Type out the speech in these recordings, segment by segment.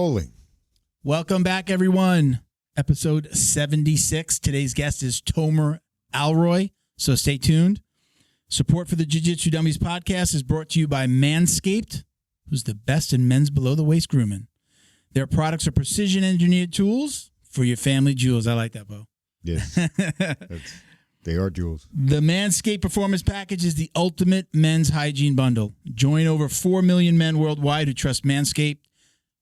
rolling. Welcome back, everyone. Episode 76. Today's guest is Tomer Alroy, so stay tuned. Support for the Jiu Jitsu Dummies Podcast is brought to you by Manscaped, who's the best in men's below-the-waist grooming. Their products are precision-engineered tools for your family jewels. I like that, Bo. Yes, they are jewels. The Manscaped Performance Package is the ultimate men's hygiene bundle. Join over 4 million men worldwide who trust Manscaped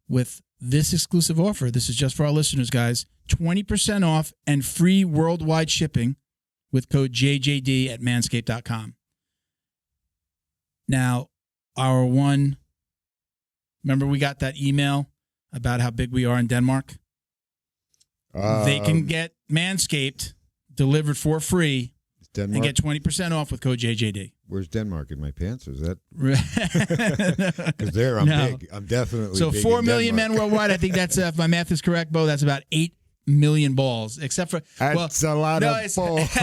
with this exclusive offer. This is just for our listeners, guys. 20% off and free worldwide shipping with code JJD at manscaped.com. Now, remember we got that email about how big we are in Denmark? They can get Manscaped delivered for free and get 20% off with code JJD. Where's Denmark in my pants? Is that? Because there I'm big. I'm definitely so big. So 4 million men worldwide. I think that's, if my math is correct, Bo, that's about 8 million balls, except for... That's a lot of balls.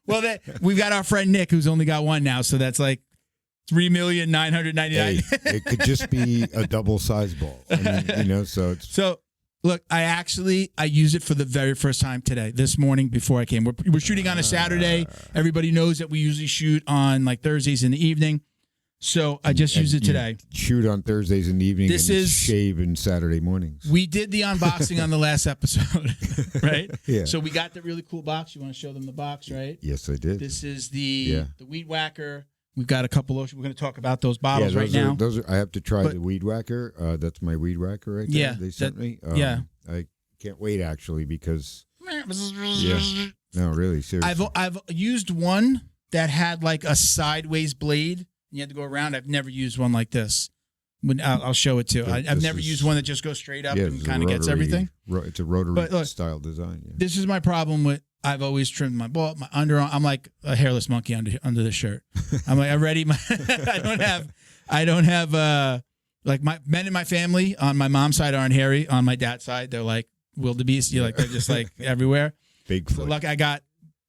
Well, we've got our friend Nick, who's only got one now, so that's like 3,999,000. Hey, it could just be a double-sized ball. I mean, so it's... So... Look, I used it for the very first time today, this morning before I came. We're shooting on a Saturday. Everybody knows that we usually shoot on like Thursdays in the evening. So I just used it today. Shoot on Thursdays in the evening shave on Saturday mornings. We did the unboxing on the last episode, right? Yeah. So we got the really cool box. You want to show them the box, right? Yes, I did. This is the Weed Whacker. We've got a couple of, we're going to talk about those bottles right now. I have to try the Weed Whacker. That's my Weed Whacker right there. They sent me. I can't wait actually because. No, really, seriously. I've used one that had like a sideways blade. You had to go around. I've never used one like this. I'll show it too. I've never used one that just goes straight up and kind of gets everything. It's a rotary style design. Yeah. This is my problem with. I've always trimmed my underarm. I'm like a hairless monkey under the shirt. I'm like, I don't have like my men in my family on my mom's side aren't hairy. On my dad's side, they're like wildebeest. They're just like everywhere. Bigfoot. So, like I got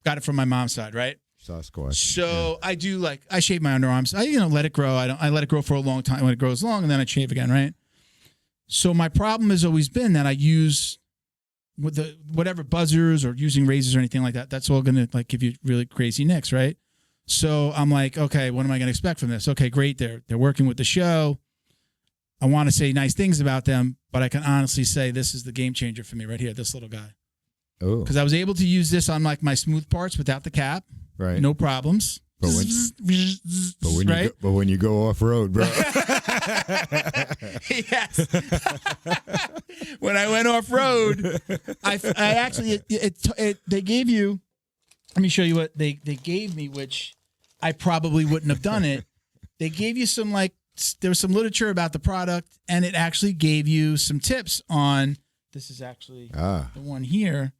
it from my mom's side, right? Sasquatch. So I do I shave my underarms. I let it grow. I let it grow for a long time when it grows long, and then I shave again, right? So my problem has always been that I use with the whatever buzzers or using razors or anything like that. That's all going to give you really crazy nicks, right? So I'm like, okay, what am I going to expect from this? Okay, great. They're working with the show. I want to say nice things about them, but I can honestly say this is the game changer for me right here. This little guy. Oh, because I was able to use this on my smooth parts without the cap. Right. No problems. But when you go off road, bro. Yes. When I went off road, I actually they gave you. Let me show you what they gave me, which I probably wouldn't have done it. They gave you some there was some literature about the product, and it actually gave you some tips on. This is actually the one here.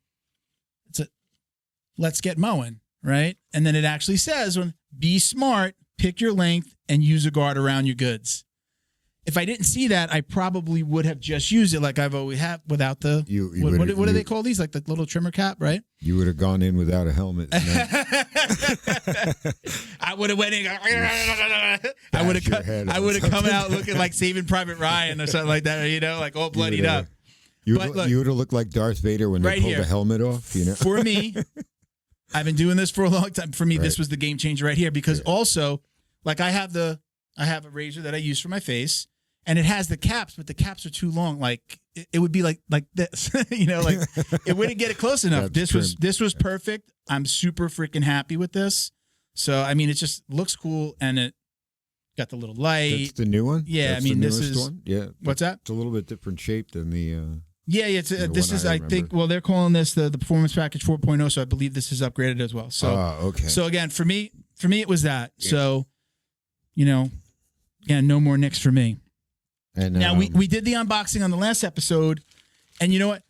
It's let's get mowing. Right? And then it actually says, be smart, pick your length, and use a guard around your goods. If I didn't see that, I probably would have just used it like I've always had without the, what do they call these? Like the little trimmer cap, right? You would have gone in without a helmet. I would have went in. I would have come out looking like Saving Private Ryan or something like that, like all bloodied up. You would have looked like Darth Vader when they pulled the helmet off, For me, I've been doing this for a long time. For me, this was the game changer right here because also, I have a razor that I use for my face, and it has the caps, but the caps are too long. It would be like this, it wouldn't get it close enough. This was perfect. I'm super freaking happy with this. So I mean, it just looks cool, and it got the little light. That's the new one. Yeah, That's this is one? Yeah. What's that? It's a little bit different shape than the. This is, I think, they're calling this the Performance Package 4.0, so I believe this is upgraded as well. So, okay. So, again, for me, it was that. Yeah. So, again, no more nicks for me. And now, we did the unboxing on the last episode, and you know what?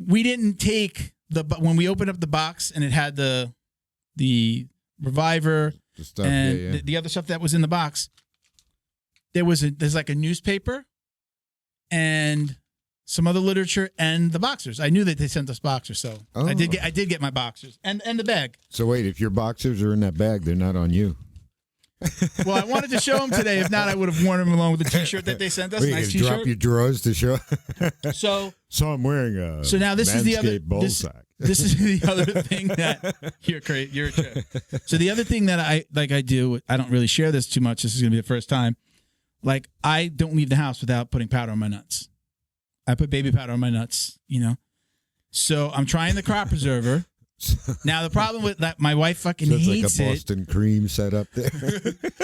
We didn't take when we opened up the box, and it had the Reviver and the other stuff that was in the box. There's like a newspaper, and some other literature and the boxers. I knew that they sent us boxers, so I did get my boxers and the bag. So wait, if your boxers are in that bag, they're not on you. Well, I wanted to show them today. If not, I would have worn them along with the T-shirt that they sent us. Nice T-shirt. Drop your drawers to show. So I'm wearing a. So now this Manscaped is the other. ball sack. This is the other thing that you're crazy. You're a trip. So the other thing that I do. I don't really share this too much. This is gonna be the first time. Like, I don't leave the house without putting powder on my nuts. I put baby powder on my nuts. So I'm trying the crop preserver. Now the problem with that, my wife fucking hates like a Boston cream set up there.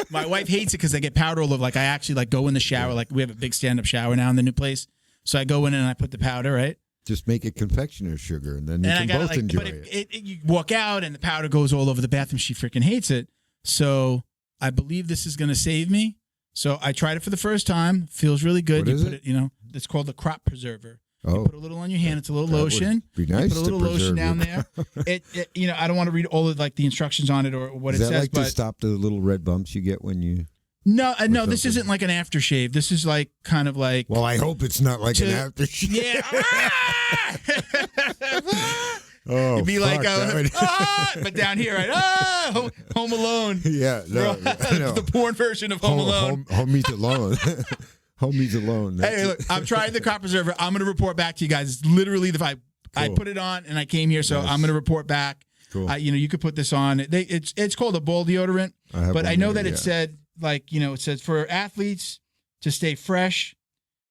My wife hates it because I get powder all over. Like, I actually go in the shower. Like, we have a big stand-up shower now in the new place. So I go in and I put the powder, right? Just make it confectioner's sugar, and then you can both enjoy it. You walk out and the powder goes all over the bathroom. She freaking hates it. So I believe this is going to save me. So I tried it for the first time. Feels really good. What is it? It's called the crop preserver. Oh. You put a little on your hand. It's a little lotion. Be nice. You put a little lotion down there. I don't want to read all of the instructions on it or what it says. Is that to stop the little red bumps you get when you? No. This isn't like an aftershave. This is like kind of like. Well, I hope it's not like an aftershave. Yeah. Oh, it'd be like, but down here, right? Home Alone. Yeah, no. The porn version of Home Alone. Homies alone. Homies alone. Hey, look, I'm trying the crop preserver. I'm going to report back to you guys. It's literally the vibe. Cool. I put it on and I came here, so I'm going to report back. Cool. You could put this on. It's called a ball deodorant, but I know that it said it says for athletes to stay fresh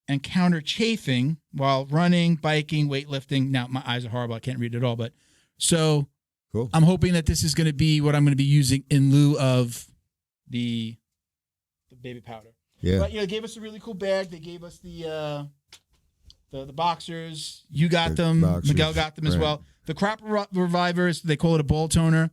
and counter chafing while running, biking, weightlifting. Now my eyes are horrible. I can't read it all, but so cool. I'm hoping that this is going to be what I'm going to be using in lieu of the baby powder. Yeah. But they gave us a really cool bag. They gave us the boxers. You got them. Boxers. Miguel got them as well. The crop revivers, they call it a ball toner.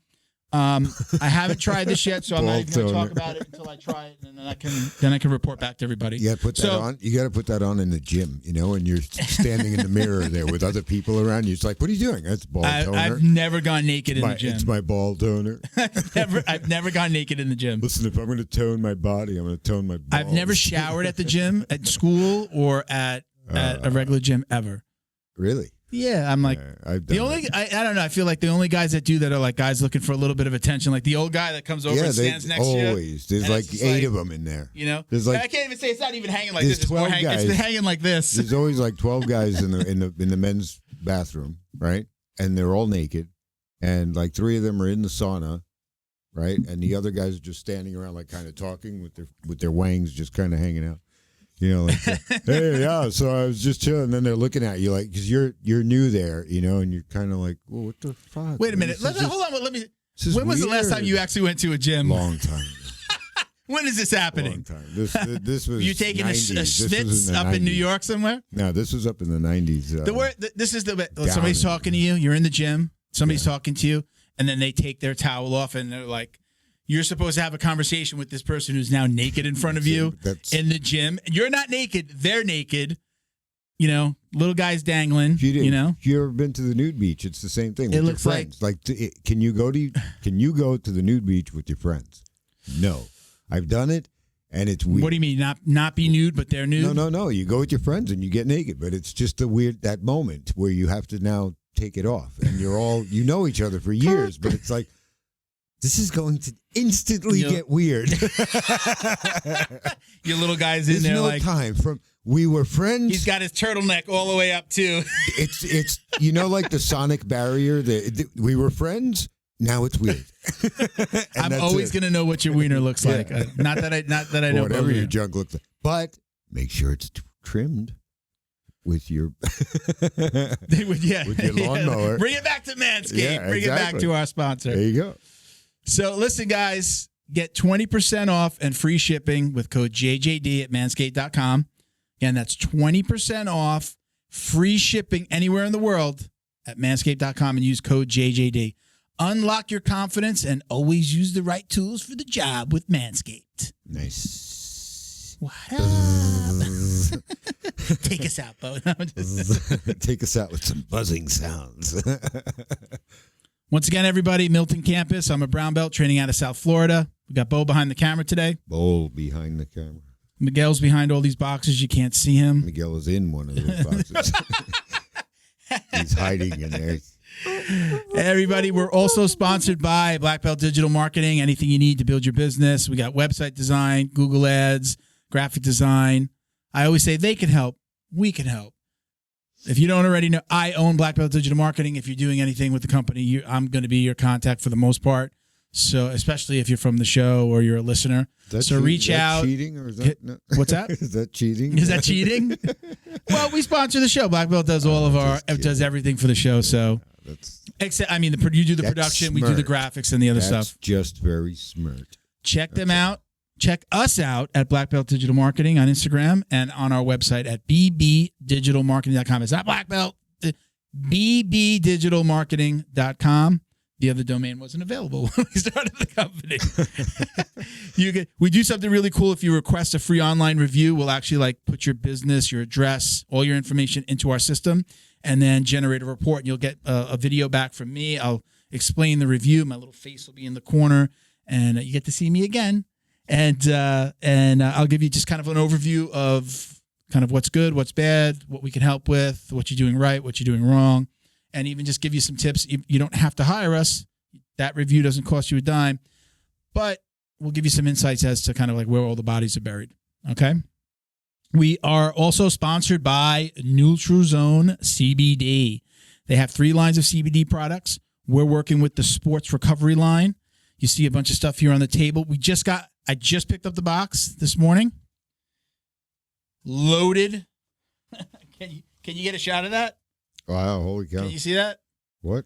I haven't tried this yet, so I'm not even going to talk about it until I try it, and then I can report back to everybody. Yeah, put that on. You got to put that on in the gym, and you're standing in the mirror there with other people around you. It's like, what are you doing? That's ball toner. I've never gone naked in the gym. It's my ball toner. I've never gone naked in the gym. Listen, if I'm going to tone my body, I'm going to tone my balls. I've never showered at the gym, at school, or at a regular gym ever. Really? Yeah, I'm like I don't know. I feel like the only guys that do that are like guys looking for a little bit of attention, like the old guy that comes over and stands next to you. Always, there's like 8 of them in there. There's like, I can't even say it's not even hanging like this. It's hanging like this. There's always like 12 guys in the men's bathroom, right? And they're all naked, and like 3 of them are in the sauna, right? And the other guys are just standing around, like kind of talking with their wangs just kind of hanging out. Like, hey, yeah. So I was just chilling, and then they're looking at you like, because you're new there, and you're kind of like, well, what the fuck? Wait a minute. Hold on. Let me. When was the last time you actually went to a gym? Long time. When is this happening? Long time. This was. You taking a schwitz up in New York somewhere? No, this was up in the 90s. This is somebody's talking to you. You're in the gym. Somebody's talking to you, and then they take their towel off, and they're like. You're supposed to have a conversation with this person who's now naked in front of you in the gym. You're not naked. They're naked. Little guys dangling. If you ever been to the nude beach? It's the same thing. With it looks your friends. Can you go to the nude beach with your friends? No. I've done it, and it's weird. What do you mean? Not be nude, but they're nude? No. You go with your friends, and you get naked. But it's just that moment where you have to now take it off. And you're all, know each other for years, but it's like, this is going to instantly get weird. Your little guy's in there like... There's no time. We were friends. He's got his turtleneck all the way up, too. It's like the sonic barrier. We were friends. Now it's weird. I'm always going to know what your wiener looks like. Not that I know. Whatever your junk looks like. But make sure it's trimmed. With your with your lawnmower. Bring it back to Manscaped. Bring it back to our sponsor. There you go. So listen, guys, get 20% off and free shipping with code JJD at manscaped.com. Again, that's 20% off, free shipping anywhere in the world at manscaped.com and use code JJD. Unlock your confidence and always use the right tools for the job with Manscaped. Nice. What up? Take us out, Bo. Take us out with some buzzing sounds. Once again, everybody, Milton campus. I'm a brown belt training out of South Florida. We got Bo behind the camera today. Bo behind the camera. Miguel's behind all these boxes. You can't see him. Miguel is in one of those boxes. He's hiding in there. Everybody, we're also sponsored by Black Belt Digital Marketing. Anything you need to build your business. We got website design, Google Ads, graphic design. I always say they can help. We can help. If you don't already know, I own Black Belt Digital Marketing. If you're doing anything with the company, I'm going to be your contact for the most part. So, especially if you're from the show or you're a listener. So reach out. Cheating or is that, no? What's that? Is that cheating? Is that cheating? Well, we sponsor the show. Black Belt does all of our, does everything for the show. So, except, I mean, you do the production, we do the graphics and the other stuff. Just very smart. Check them out. Check us out at Black Belt Digital Marketing on Instagram and on our website at bbdigitalmarketing.com. It's not Black Belt, bbdigitalmarketing.com. The other domain wasn't available when we started the company. We do something really cool. If you request a free online review, we'll actually put your business, your address, all your information into our system and then generate a report. And you'll get a video back from me. I'll explain the review. My little face will be in the corner and you get to see me again. And I'll give you just kind of an overview of kind of what's good, what's bad, what we can help with, what you're doing right, what you're doing wrong. And even just give you some tips. You don't have to hire us. That review doesn't cost you a dime, but we'll give you some insights as to kind of where all the bodies are buried. Okay. We are also sponsored by Neutral Zone CBD. They have 3 lines of CBD products. We're working with the sports recovery line. You see a bunch of stuff here on the table. I just picked up the box this morning. Loaded. Can you get a shot of that? Wow, holy cow. Can you see that? What?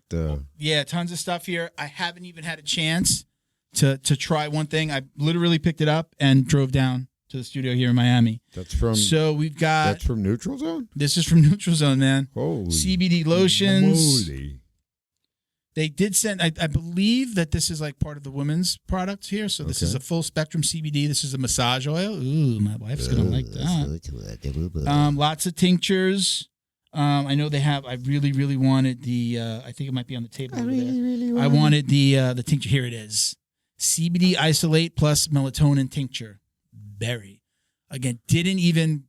Yeah, tons of stuff here. I haven't even had a chance to try one thing. I literally picked it up and drove down to the studio here in Miami. That's from Neutral Zone? This is from Neutral Zone, man. Holy CBD lotions. Moly. They did send, I believe that this is part of the women's products here. So this is a full spectrum CBD. This is a massage oil. Ooh, my wife's going to like that. Lots of tinctures. I know they have. I really, really wanted the. I think it might be on the table over there. I wanted the tincture. Here it is. CBD isolate plus melatonin tincture. Berry. Again, didn't even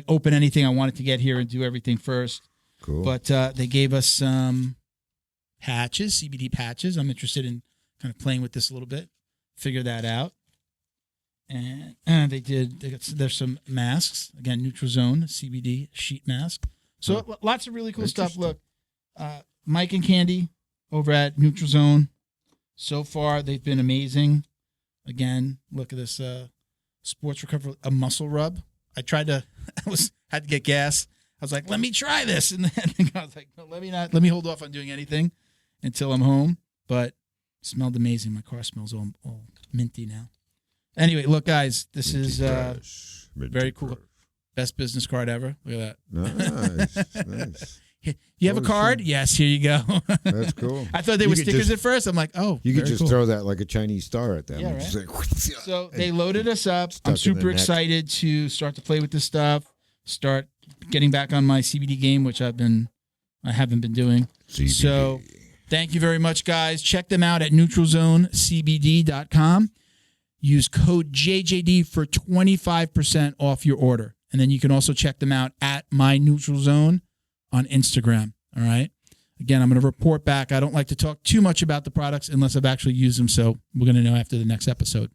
open anything. I wanted to get here and do everything first. Cool. But they gave us some patches, CBD patches. I'm interested in kind of playing with this a little bit. Figure that out. And there's some masks. Again, Neutral Zone CBD sheet mask. So lots of really cool stuff. Look, Mike and Candy over at Neutral Zone. So far, they've been amazing. Again, look at this sports recovery, a muscle rub. I tried to, had to get gas. I was like, let me try this. And then I was like, no, let me hold off on doing anything until I'm home. But it smelled amazing. My car smells all minty now. Anyway, look, guys, this is very cool. Best business card ever. Look at that. Nice. You have a card? Yes, here you go. That's cool. I thought they were stickers at first. I'm like, oh, you could just throw that like a Chinese star at them. Yeah, right? So they loaded us up. I'm super excited to start to play with this stuff. Start getting back on my CBD game, which I haven't been doing. CBD. So thank you very much, guys. Check them out at neutralzonecbd.com. Use code JJD for 25% off your order. And then you can also check them out at My Neutral Zone on Instagram. All right. Again, I'm going to report back. I don't like to talk too much about the products unless I've actually used them. So we're going to know after the next episode.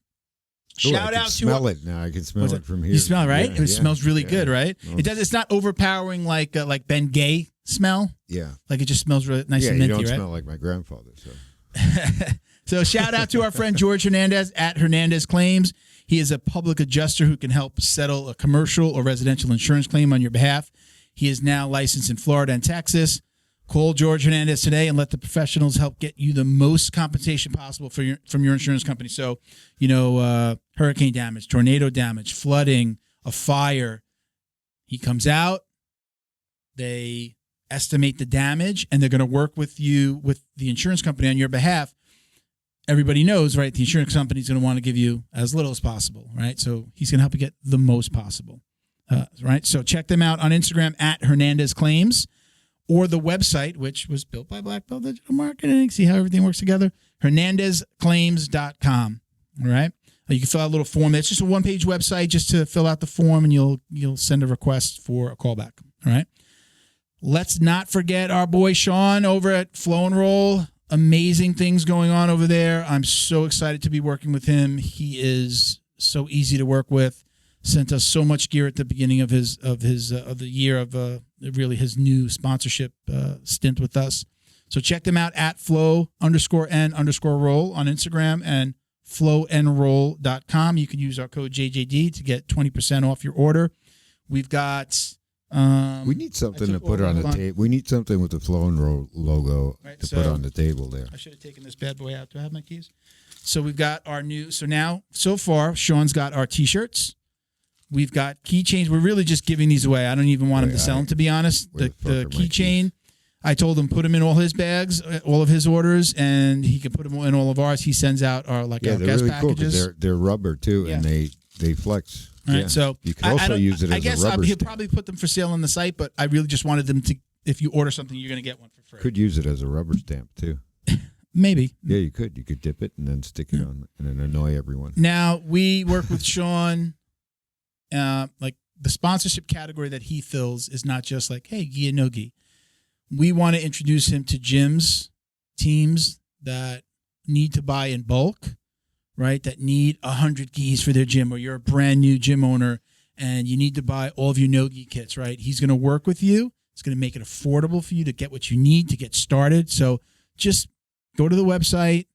Shout out to smell it now. I can smell it from here. You smell it, right? Yeah, it smells really good, right? It's not overpowering like Ben Gay smell. Yeah. Like it just smells really nice and minty, right? You don't smell like my grandfather. So. So shout out to our friend George Hernandez at Hernandez Claims. He is a public adjuster who can help settle a commercial or residential insurance claim on your behalf. He is now licensed in Florida and Texas. Call George Hernandez today and let the professionals help get you the most compensation possible from your insurance company. So, hurricane damage, tornado damage, flooding, a fire. He comes out, they estimate the damage, and they're going to work with you, with the insurance company on your behalf. Everybody knows, right? The insurance company is going to want to give you as little as possible, right? So he's going to help you get the most possible, right? So check them out on Instagram at Hernandez Claims, or the website, which was built by Black Belt Digital Marketing. See how everything works together? HernandezClaims.com. All right. You can fill out a little form. It's just a one-page website just to fill out the form, and you'll send a request for a callback. All right. Let's not forget our boy Sean over at Flow and Roll. Amazing things going on over there. I'm so excited to be working with him. He is so easy to work with. Sent us so much gear at the beginning of the year of really his new sponsorship stint with us. So check them out at flow_n_roll on Instagram and flowandroll.com. You can use our code JJD to get 20% off your order. We've got. We need something to put on the table. We need something with the Flow and Roll logo to put on the table there. I should have taken this bad boy out. Do I have my keys? So we've got our new. So far, Sean's got our T-shirts. We've got keychains. We're really just giving these away. I don't even want him to sell them, to be honest. The keychain, I told him put them in all his bags, all of his orders, and he can put them in all of ours. He sends out our our guest really packages. Cool, they're rubber too, and they flex. All right, so you can also use it as a rubber he'll stamp. probably put them for sale on the site, but I really just wanted them to. If you order something, you're going to get one for free. Could use it as a rubber stamp too. Maybe. Yeah, you could. You could dip it and then stick it on and then annoy everyone. Now we work with Sean. Like the sponsorship category that he fills is not just like, hey, gi and no gi. We want to introduce him to gyms, teams that need to buy in bulk, right? That need 100 gis for their gym, or you're a brand new gym owner and you need to buy all of your no gi kits, right? He's going to work with you. It's going to make it affordable for you to get what you need to get started. So just go to the website,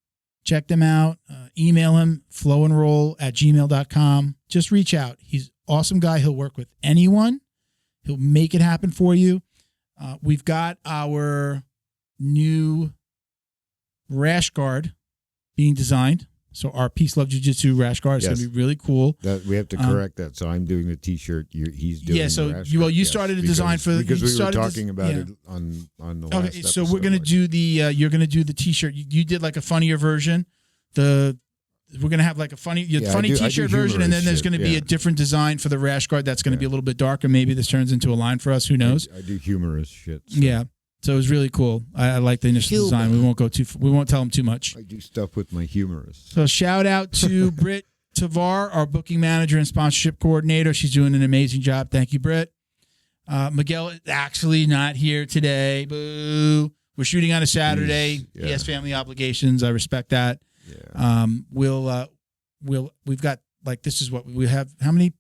check them out, email him, flowandroll@gmail.com. Just reach out. He's an awesome guy. He'll work with anyone. He'll make it happen for you. We've got our new rash guard being designed. So our Peace Love Jiu Jitsu rash guard is going to be really cool. We have to correct that. So I'm doing the T-shirt. He's doing the rash guard. You started a design for because we were talking about it on the last episode. So we're going to do the you're going to do the T-shirt. You did like a funnier version. We're going to have like a funny T-shirt version, and then there's going to be a different design for the rash guard that's going to be a little bit darker. Maybe this turns into a line for us. Who knows? I do humorous shit. So. Yeah. So it was really cool. I like the initial design. We won't tell them too much. I do stuff with my humorous. So shout out to Britt Tavar, our booking manager and sponsorship coordinator. She's doing an amazing job. Thank you, Britt. Miguel is actually not here today. Boo. We're shooting on a Saturday. Yeah. He has family obligations. I respect that. Yeah. We've got like, this is what we have. How many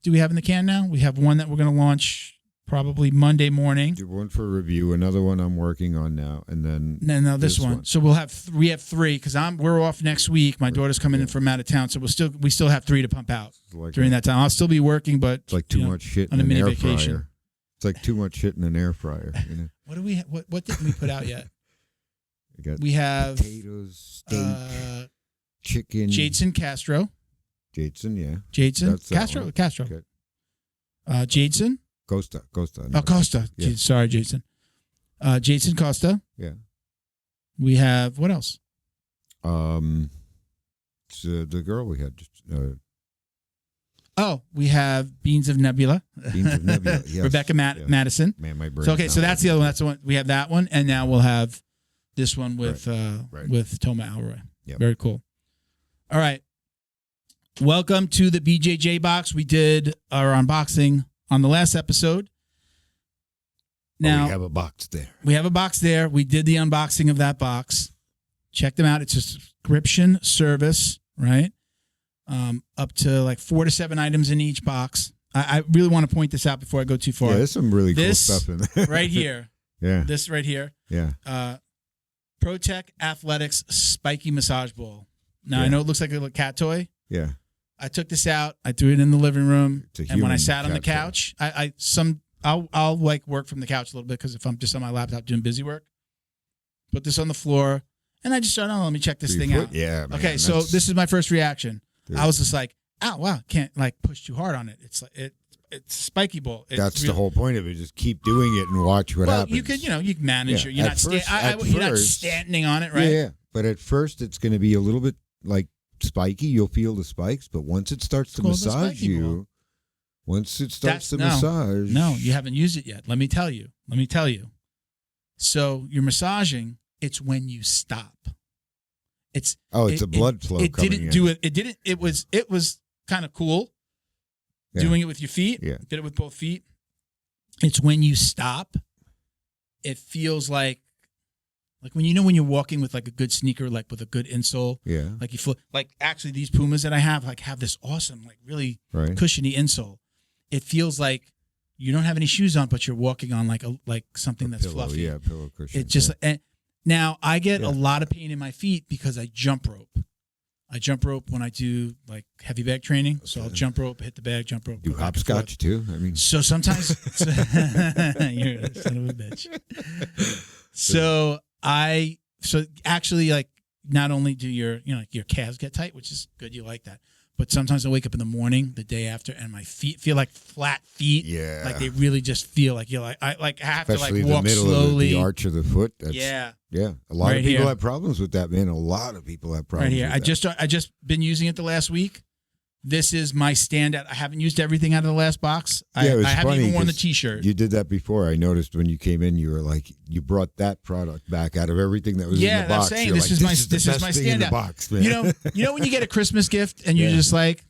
do we have in the can now? We have one that we're going to launch probably Monday morning. Do one for review. Another one I'm working on now, and then no, this one. So we have three because we're off next week. My daughter's coming in from out of town, so we still have three to pump out during that time. I'll still be working, but it's like too much shit on in a mini an air vacation. fryer. It's like too much shit in an air fryer. You know? What do we? What didn't we put out yet? We have potatoes, steak, chicken. Jadson Castro. Jadson, yeah. Jadson Castro. Okay. Jadson. Costa. Oh, Costa. Yeah. Sorry, Jason. Jadson Costa. Yeah. We have what else? It's, the girl we had. We have Beans of Nebula. Yes. Rebecca Madison. Man, my brain. So that's the other one. That's the one. We have that one, and now we'll have this one with with Tomer Alroy. Yep. Very cool. All right. Welcome to the BJJ Box. We did our unboxing on the last episode. Now we have a box there. We have a box there. We did the unboxing of that box. Check them out. It's a subscription service, right? Up to like 4 to 7 items in each box. I really want to point this out before I go too far. Yeah, there's some really cool stuff in there. Right here. Yeah. This right here. Yeah. ProTech Athletics Spiky Massage Ball. Now, I know it looks like a little cat toy. Yeah. I took this out. I threw it in the living room. And when I sat on the couch, I'll like work from the couch a little bit because if I'm just on my laptop doing busy work, put this on the floor, and I just started, let me check this thing out. Yeah. Man, okay, so this is my first reaction. Dude. I was just like, oh, wow, can't like push too hard on it. It's like it's spiky ball. That's the whole point of it. Just keep doing it and watch what happens. You could, you can manage it. You're not standing on it, right? Yeah. But at first, it's going to be a little bit like spiky. You'll feel the spikes, but once it starts to massage you, massage. No, you haven't used it yet. Let me tell you. So you're massaging. It's when you stop. It's a blood flow. It didn't do it. It didn't. It was kind of cool. Yeah. Doing it with your feet. Yeah. Did it with both feet. It's when you stop it feels like when when you're walking with like a good sneaker, like with a good insole, like you feel like actually these Pumas that I have have this awesome, like really cushiony insole. It feels like you don't have any shoes on, but you're walking on like something that's pillow, fluffy. Yeah, pillow cushion. It just and now I get a lot of pain in my feet because I jump rope. I jump rope when I do like heavy bag training. So I'll jump rope, hit the bag, jump rope. Do hopscotch too? I mean, so sometimes you're a son of a bitch. So actually like not only do your your calves get tight, which is good, you like that, but sometimes I wake up in the morning the day after and my feet feel like flat feet. Yeah, like they really just feel like I have especially to like walk the middle slowly. Of the arch of the foot. That's, yeah. A lot of people have problems with that, man. A lot of people have problems. Right here, I just been using it the last week. This is my standout. I haven't used everything out of the last box. I haven't even worn the T-shirt. You did that before. I noticed when you came in, you were like, you brought that product back out of everything that was in the box. Saying, this is my standout. In the box, man. You know when you get a Christmas gift and you're just like,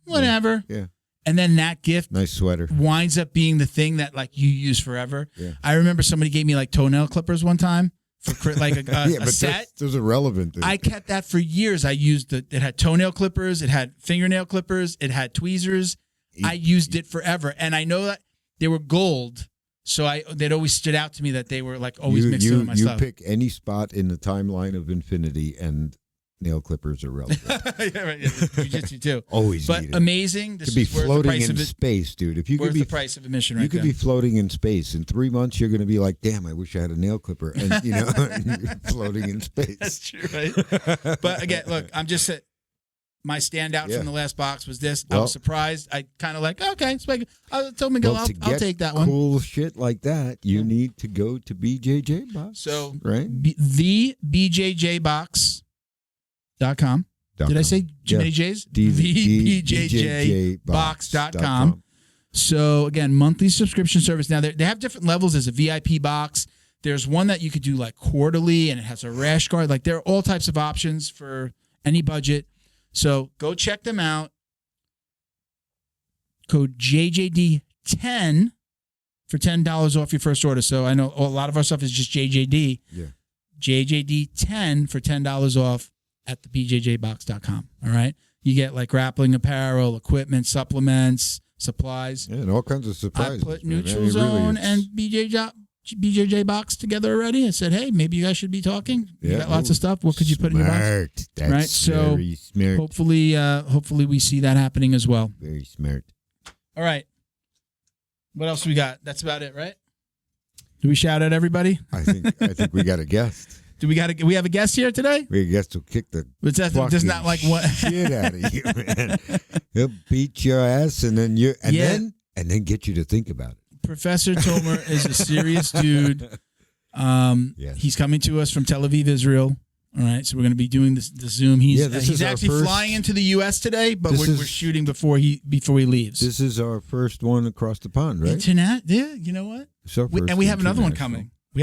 whatever. Yeah. And then that gift, nice sweater, winds up being the thing that like you use forever. Yeah. I remember somebody gave me like toenail clippers one time. For like a set. Those are relevant. I kept that for years. I used it. It had toenail clippers. It had fingernail clippers. It had tweezers. I used it forever. And I know that they were gold. So they'd always stood out to me that they were like always mixed in with my stuff. You pick any spot in the timeline of infinity and nail clippers are relevant. Jiu-jitsu too. Always but needed. Amazing. This to be is worth floating the price in space, dude. If you could be the price of admission, right? You could be floating in space. In 3 months, you're going to be like, "Damn, I wish I had a nail clipper." And you're floating in space. That's true, right? But again, look, I'm just saying. My standout from the last box was this. I was surprised. I kind of like, okay. So I told Miguel, I'll take that one. Cool shit like that, you need to go to BJJ Box. So, right? The BJJBox.com. Did I say many J's? BJJBox.com. So, again, monthly subscription service. Now, they have different levels. There's a VIP box. There's one that you could do like quarterly, and it has a rash guard. Like, there are all types of options for any budget. So, go check them out. Code JJD10 for $10 off your first order. So, I know a lot of our stuff is just JJD. Yeah. JJD10 for $10 off at the BJJBox.com. All right. You get like grappling apparel, equipment, supplements, supplies. Yeah, and all kinds of surprises. I put Neutral Zone and BJJ Box together already. I said, hey, maybe you guys should be talking. You got lots of stuff. What could you put in your box? That's right. So very smart. Hopefully we see that happening as well. Very smart. All right. What else we got? That's about it, right? Do we shout out everybody? I think we got a guest. We have a guest here today? We have a guest who'll kick the does not like what shit out of you, man. He'll beat your ass and then then get you to think about it. Professor Tomer is a serious dude. Yes. He's coming to us from Tel Aviv, Israel. All right, so we're going to be doing the Zoom. He's actually flying into the U.S. today, but we're shooting before he leaves. This is our first one across the pond, right? Internet, yeah. You know what? And we have another one coming. I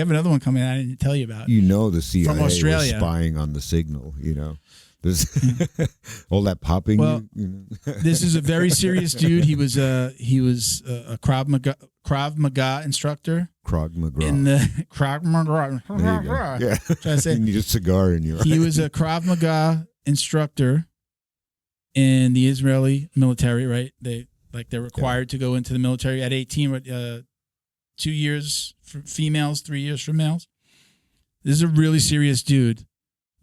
didn't tell you about. The CIA from Australia was spying on the signal. This all that popping. Well, this is a very serious dude. He was a Krav Maga instructor. Krav Maga. In the Krav Maga. There you go. Yeah. Trying to say, you need a cigar in your. He was a Krav Maga instructor in the Israeli military. Right? They're required to go into the military at 18. 2 years for females, 3 years for males. This is a really serious dude.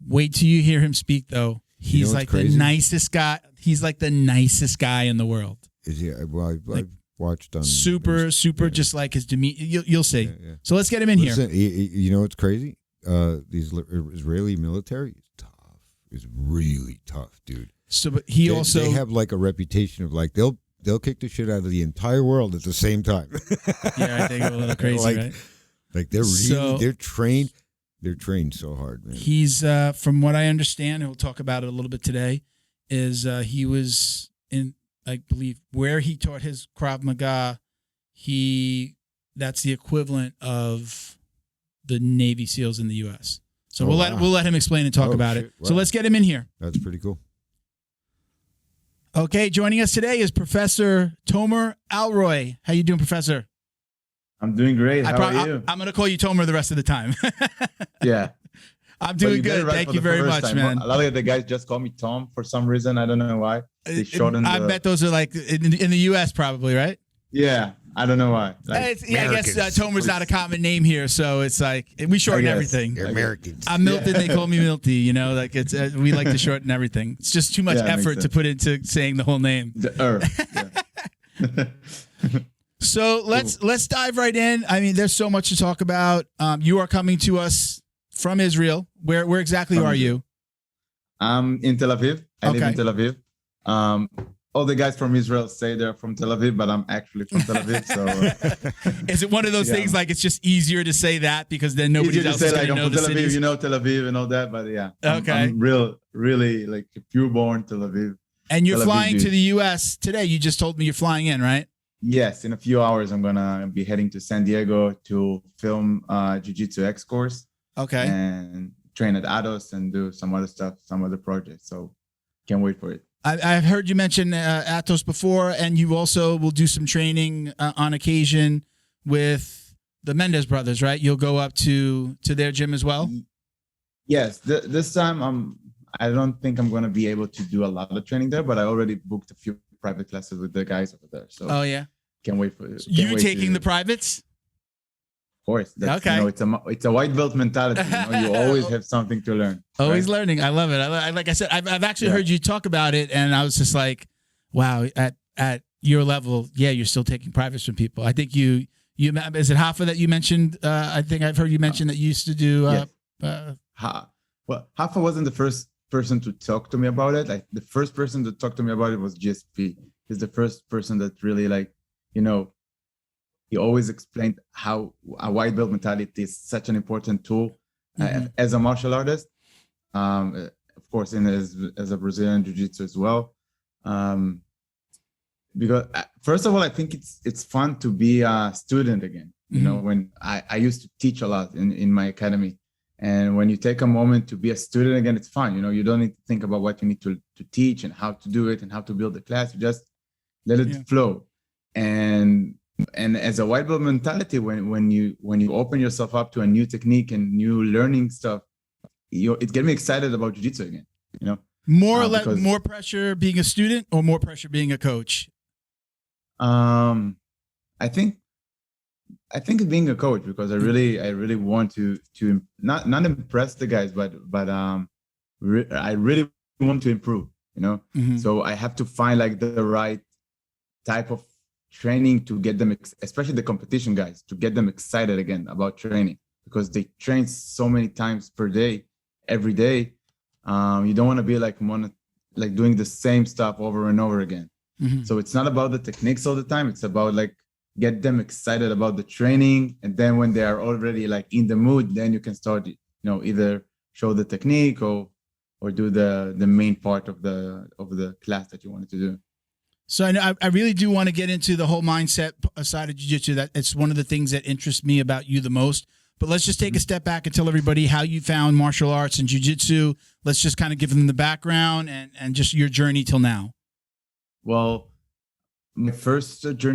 Wait till you hear him speak, though. He's like the nicest guy. He's like the nicest guy in the world. Is he? Well, I've watched on super, just like his demeanor. You'll see. Yeah. So let's get him in here. You know what's crazy? These Israeli military is tough. It's really tough, dude. So, but they have like a reputation of like they'll kick the shit out of the entire world at the same time. Yeah, I think a little crazy, right? Like they're trained. They're trained so hard, man. He's from what I understand, and we'll talk about it a little bit today, is he was in, I believe, where he taught his Krav Maga, that's the equivalent of the Navy SEALs in the US. So we'll let him explain and talk about it. Wow. So let's get him in here. That's pretty cool. Okay, joining us today is Professor Tomer Alroy. How you doing, Professor? I'm doing great. How are you? I'm going to call you Tomer the rest of the time. Yeah. I'm doing good. Right Thank you very much, time. man. A lot of the guys just call me Tom for some reason. I don't know why. They shortened I bet those are like in the U.S. probably, right? Yeah. I don't know why. Like, I guess Tomer's not a common name here, so it's like we shorten everything. They're Americans. I'm Milton. They call me Milty. You know, like it's we like to shorten everything. It's just too much effort to put into saying the whole name. So let's dive right in. I mean, there's so much to talk about. You are coming to us from Israel. Where exactly are you? I'm in Tel Aviv. I live in Tel Aviv. All the guys from Israel say they're from Tel Aviv, but I'm actually from Tel Aviv. So, is it one of those things like it's just easier to say that because then nobody else is going to know the Tel Aviv, cities? you know Tel Aviv and all that, but yeah. Okay. I'm really like pure born Tel Aviv. And you're Tel Aviv flying dude. to the U.S. today. You just told me you're flying in, right? Yes, in a few hours, I'm gonna be heading to San Diego to film Jiu-Jitsu X course. Okay. And train at Ados and do some other stuff, some other projects. So can't wait for it. I've heard you mention Atos before, and you also will do some training on occasion with the Mendez brothers, right? You'll go up to their gym as well? Yes. This time, I don't think I'm going to be able to do a lot of training there, but I already booked a few private classes with the guys over there. So can't wait for it. You taking the privates? Of course. Okay. You know, it's a white belt mentality. You know? You always have something to learn. Always learning. I love it. Like I said, I've actually heard you talk about it, and I was just like, wow, at your level, you're still taking privates from people. I think you is it Hafa that you mentioned? I think I've heard you mention that you used to do. Well, Hafa wasn't the first person to talk to me about it. Like the first person to talk to me about it was GSP. He's the first person that really he always explained how a white belt mentality is such an important tool as a martial artist. Of course, as a Brazilian jiu-jitsu as well. Because first of all, I think it's fun to be a student again. You know, when I used to teach a lot in my academy, and when you take a moment to be a student again, it's fun. You know, you don't need to think about what you need to teach and how to do it and how to build the class. You just let it flow. And as a white belt mentality, when you open yourself up to a new technique and new learning stuff, it gets me excited about jiu-jitsu again. You know, more or less, more pressure being a student or more pressure being a coach. I think being a coach, because I really want to not impress the guys, but I really want to improve. You know, so I have to find like the right type of training to get them, especially the competition guys, to get them excited again about training, because they train so many times per day, every day. You don't want to be like doing the same stuff over and over again. So it's not about the techniques all the time. It's about like get them excited about the training, and then when they are already like in the mood, then you can start, either show the technique or do the main part of the class that you wanted to do. So I really do want to get into the whole mindset side of jiu-jitsu. That it's one of the things that interests me about you the most. But let's just take a step back and tell everybody how you found martial arts and jiu-jitsu. Let's just kind of give them the background and just your journey till now. Well, my first steps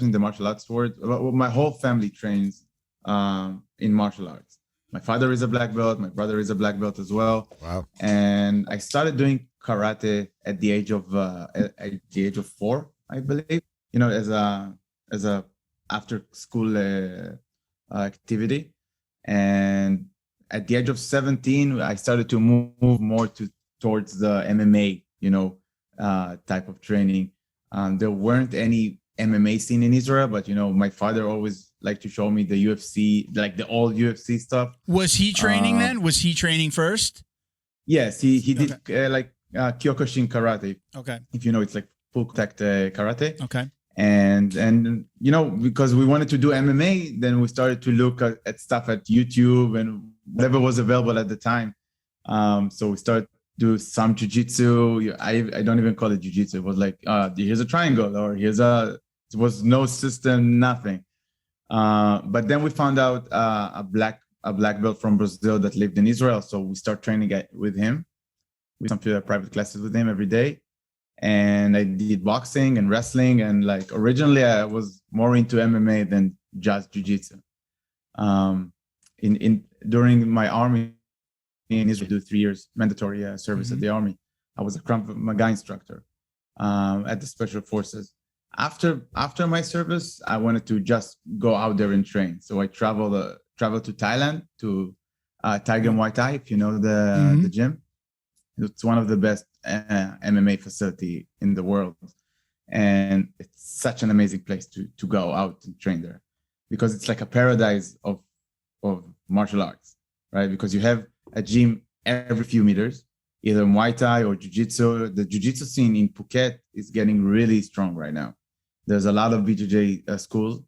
in the martial arts world, my whole family trains in martial arts. My father is a black belt. My brother is a black belt as well. Wow. And I started doing karate at the age of 4, I believe. As a after school activity. And at the age of 17, I started to move more towards the MMA, type of training. There weren't any MMA scene in Israel, but my father always liked to show me the UFC, like the old UFC stuff. Was he training then? Was he training first? Yes, he did Kyokushin karate. Okay. If you know, it's like full contact karate. Okay. And because we wanted to do MMA, then we started to look at stuff at YouTube and whatever was available at the time. So we started to do some jiu-jitsu. I don't even call it jiu-jitsu. It was like, here's a triangle, or it was no system, nothing. But then we found out a black belt from Brazil that lived in Israel. So we start training with him. We some private classes with him every day. And I did boxing and wrestling. And like originally I was more into MMA than just jiu-jitsu. During my army in Israel, I do 3 years mandatory service at the army. I was a Krav Maga instructor at the Special Forces. After my service, I wanted to just go out there and train. So I traveled to Thailand, to Tiger Muay Thai, if you know the gym. It's one of the best MMA facility in the world. And it's such an amazing place to go out and train there, because it's like a paradise of martial arts, right? Because you have a gym every few meters, either Muay Thai or Jiu-Jitsu. The Jiu-Jitsu scene in Phuket is getting really strong right now. There's a lot of BJJ schools,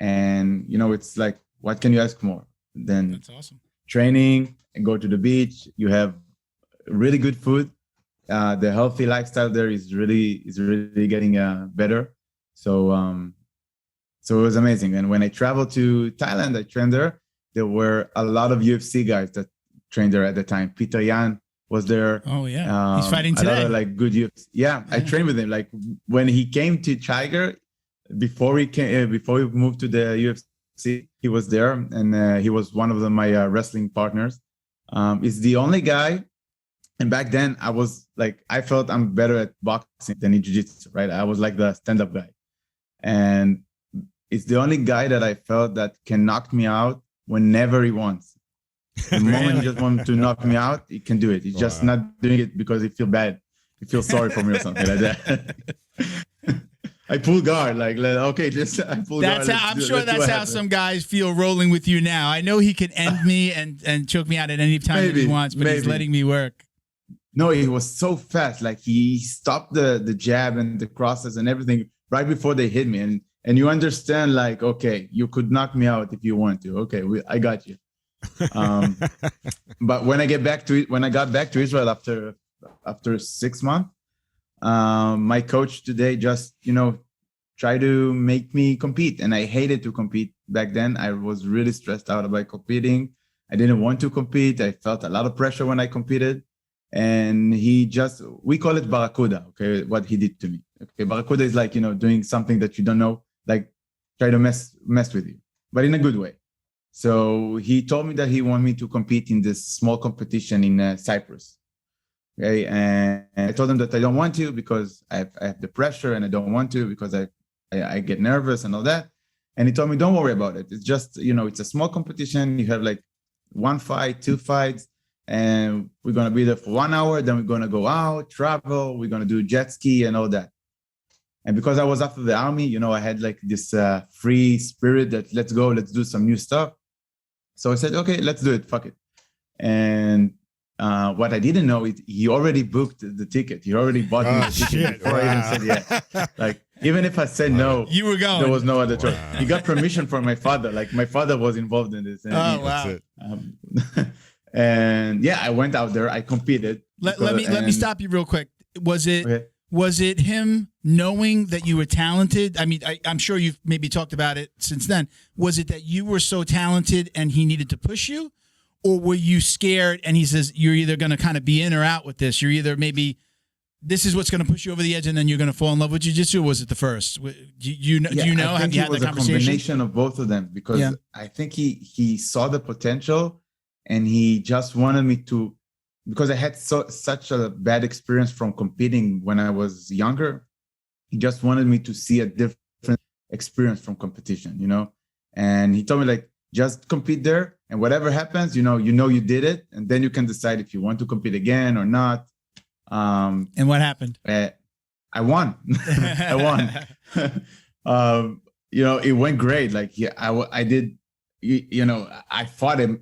and it's like, what can you ask more than that's awesome. Training and go to the beach? You have really good food. The healthy lifestyle there is really getting better. So it was amazing. And when I traveled to Thailand, I trained there. There were a lot of UFC guys that trained there at the time. Peter Yan was there. Oh yeah, he's fighting today. A lot of like good UFC. Yeah, I trained with him. Like when he came to Tiger, before he moved to the UFC, he was there, and he was one of my wrestling partners. He's the only guy. And back then, I felt I'm better at boxing than in jiu-jitsu, right? I was like the stand-up guy. And it's the only guy that I felt that can knock me out whenever he wants. The moment he just wants to knock me out, he can do it. He's just not doing it because he feels bad. He feels sorry for me or something like that. I pull guard, I pull guard. I'm sure that's how some guys feel rolling with you now. I know he can end me and choke me out at any time that he wants, but he's letting me work. No, he was so fast. Like he stopped the jab and the crosses and everything right before they hit me. And you understand, like, okay, you could knock me out if you want to. Okay, I got you. But when I got back to Israel after 6 months, my coach today just tried to make me compete, and I hated to compete back then. I was really stressed out about competing. I didn't want to compete. I felt a lot of pressure when I competed. And we call it Barracuda, okay, what he did to me. Okay, Barracuda is like, doing something that you don't know, like try to mess with you, but in a good way. So he told me that he wanted me to compete in this small competition in Cyprus. Okay, and I told him that I don't want to because I have the pressure, and I don't want to because I get nervous and all that. And he told me, don't worry about it. It's just, it's a small competition. You have like 1 fight, 2 fights. And we're going to be there for 1 hour. Then we're going to go out, travel. We're going to do jet ski and all that. And because I was after the army, I had like this free spirit that let's go, let's do some new stuff. So I said, okay, let's do it. Fuck it. And what I didn't know is he already booked the ticket. He already bought me the ticket before I even said yes. Like, even if I said no, you were going. There was no other choice. He got permission from my father. Like my father was involved in this. And wow. And yeah, I went out there. I competed. Let me stop you real quick. Was it him knowing that you were talented? I mean, I'm sure you've maybe talked about it since then. Was it that you were so talented and he needed to push you, or were you scared and he says you're either going to kind of be in or out with this? You're either maybe this is what's going to push you over the edge, and then you're going to fall in love with jiu-jitsu, or was it the first? Do you know? I think have you had it was that a conversation? Combination of both of them, because I think he saw the potential. And he just wanted me to, because I had such a bad experience from competing when I was younger. He just wanted me to see a different experience from competition, And he told me, like, just compete there, and whatever happens, you did it, and then you can decide if you want to compete again or not. And what happened? I won. I won. It went great. Like, I did. I fought him.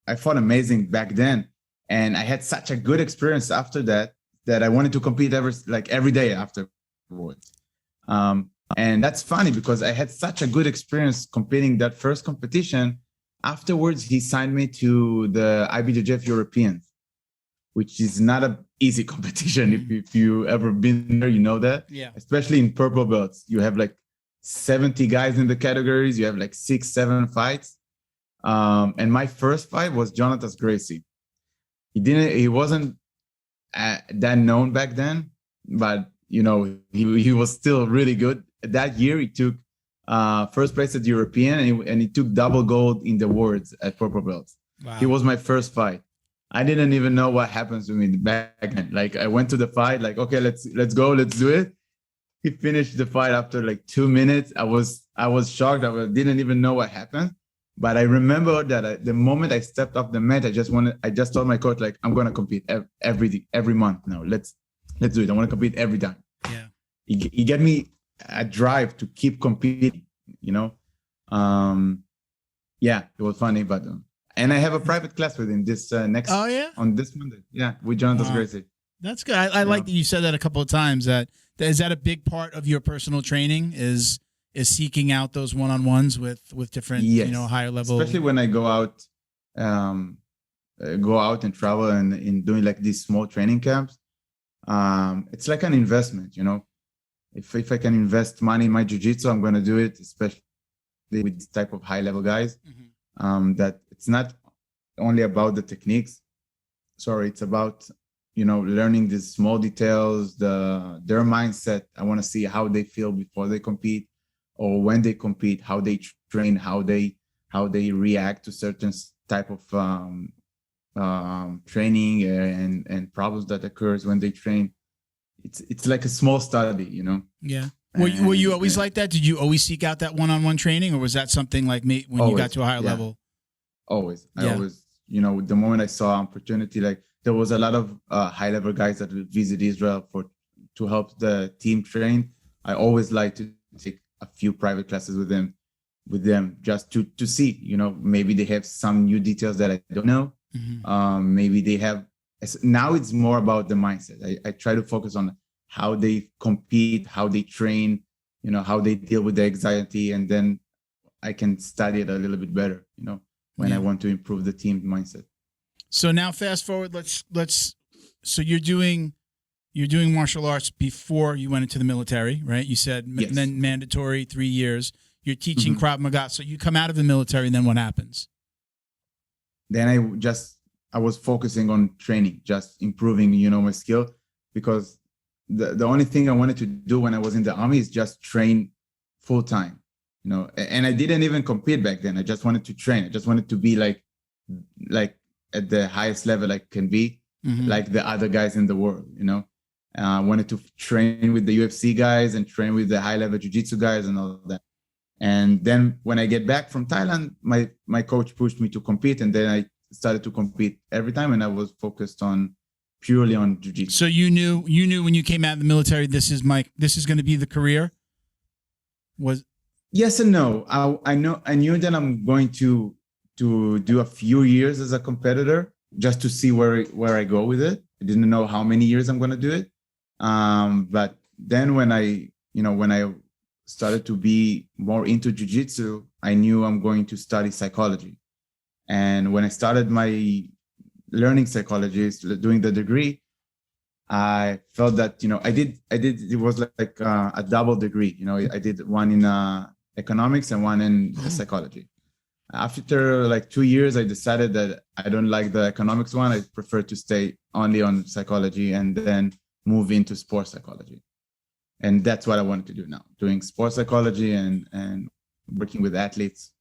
I fought amazing back then, and I had such a good experience after that I wanted to compete every day afterwards. And that's funny because I had such a good experience competing that first competition. Afterwards, he signed me to the IBJJF Europeans, which is not an easy competition. If you ever been there, you know that. Yeah. Especially in purple belts, you have like 70 guys in the categories. You have like 6-7 fights. And my first fight was Jonathan Gracie. He wasn't that known back then, but he was still really good. That year he took first place at European, and he took double gold in the worlds at purple belts. Wow. He was my first fight. I didn't even know what happens to me back then. Like I went to the fight, like, okay, let's go, let's do it. He finished the fight after like 2 minutes. I was shocked. I didn't even know what happened. But I remember that the moment I stepped off the mat, I just told my coach, like, I'm going to compete every month now. Let's do it. I want to compete every time. Yeah. He gave me a drive to keep competing, you know? Yeah, it was funny, but, and I have a private class with him this next, on this Monday. Yeah. With Jonathan Gracie. That's good. I like that you said that a couple of times. Is that a big part of your personal training is seeking out those one-on-ones with different, higher level. Especially when I go out and travel and in doing like these small training camps. It's like an investment, you know. If I can invest money in my jiu-jitsu, I'm going to do it, especially with this type of high-level guys. Mm-hmm. That it's not only about the techniques. Sorry, it's about, learning these small details, their mindset. I want to see how they feel before they compete, or when they compete, how they train, how they react to certain type of training and problems that occurs when they train. It's like a small study, Yeah. Were you always like that? Did you always seek out that one-on-one training, or was that something like me when always, you got to a higher level? Always. I always, the moment I saw opportunity, like there was a lot of high-level guys that would visit Israel to help the team train. I always like to take a few private classes with them just to see, maybe they have some new details that I don't know. Mm-hmm. Maybe they have. Now it's more about the mindset. I try to focus on how they compete, how they train, how they deal with the anxiety, and then I can study it a little bit better, when I want to improve the team mindset. So now fast forward, so you're doing martial arts before you went into the military, right? You said yes. Then mandatory 3 years. You're teaching mm-hmm. Krav Maga. So you come out of the military, and then what happens? Then I was focusing on training, just improving, my skill, because the only thing I wanted to do when I was in the army is just train full time, and I didn't even compete back then. I just wanted to train. I just wanted to be like at the highest level I can be, mm-hmm. like the other guys in the world, I wanted to train with the UFC guys and train with the high level jiu-jitsu guys and all that. And then when I get back from Thailand, my coach pushed me to compete, and then I started to compete every time, and I was focused purely on jiu-jitsu. So you knew when you came out of the military, this is going to be the career? Yes and no. I knew that I'm going to do a few years as a competitor just to see where I go with it. I didn't know how many years I'm going to do it. But then when I started to be more into jiu-jitsu, I knew I'm going to study psychology. And when I started my learning psychology, doing the degree, I felt that, it was like a double degree. I did one in economics and one in psychology. After like 2 years, I decided that I don't like the economics one. I prefer to stay only on psychology and then move into sports psychology. And that's what I wanted to do now, doing sports psychology and working with athletes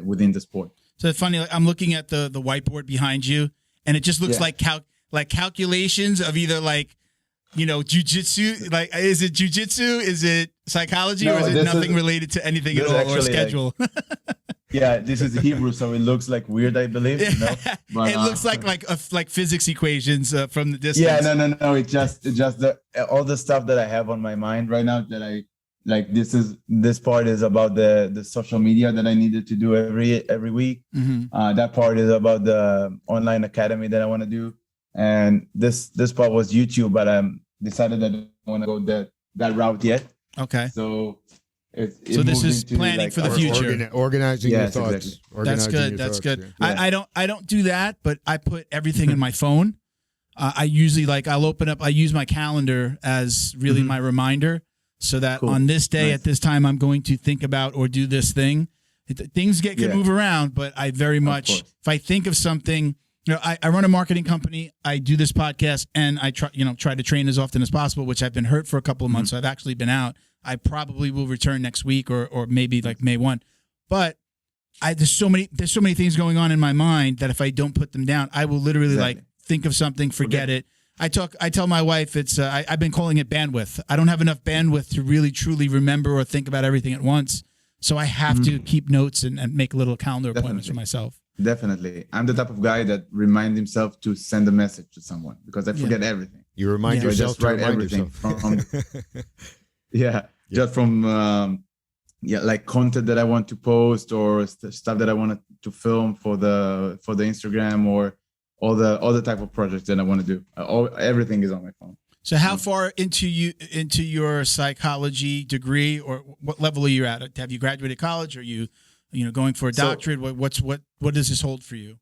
within the sport. So it's funny, like I'm looking at the whiteboard behind you, and it just looks like calculations of either jiu-jitsu, like is it jiu-jitsu, is it psychology, or is it nothing related to anything at all, or schedule? Yeah, this is Hebrew, so it looks like weird, I believe. But, it looks like physics equations from the distance. Yeah, no. It's just all the stuff that I have on my mind right now that I like. This part is about the social media that I needed to do every week. Mm-hmm. That part is about the online academy that I want to do, and this part was YouTube. But I decided that I don't want to go that route yet. Okay. So this is planning for the future. Organizing your thoughts. Exactly. That's good. That's good. Yeah. I don't do that, but I put everything in my phone. I usually I'll open up. I use my calendar as really my reminder, so that on this day at this time I'm going to think about or do this thing. Things can move around, but I very much, if I think of something, I run a marketing company. I do this podcast, and I try to train as often as possible, which I've been hurt for a couple of months. So I've actually been out. I probably will return next week or maybe like May 1. But there's so many things going on in my mind that if I don't put them down, I will literally like think of something, forget it. I tell my wife I've been calling it bandwidth. I don't have enough bandwidth to really truly remember or think about everything at once. So I have to keep notes and make little calendar appointments for myself. Definitely. I'm the type of guy that reminds himself to send a message to someone because I forget everything. You remind yourself to write everything from just from like content that I want to post or stuff that I want to film for the Instagram or all the type of projects that I want to do. Everything is on my phone. So how far into your psychology degree, or what level are you at? Have you graduated college? Or are you going for a doctorate? What does this hold for you?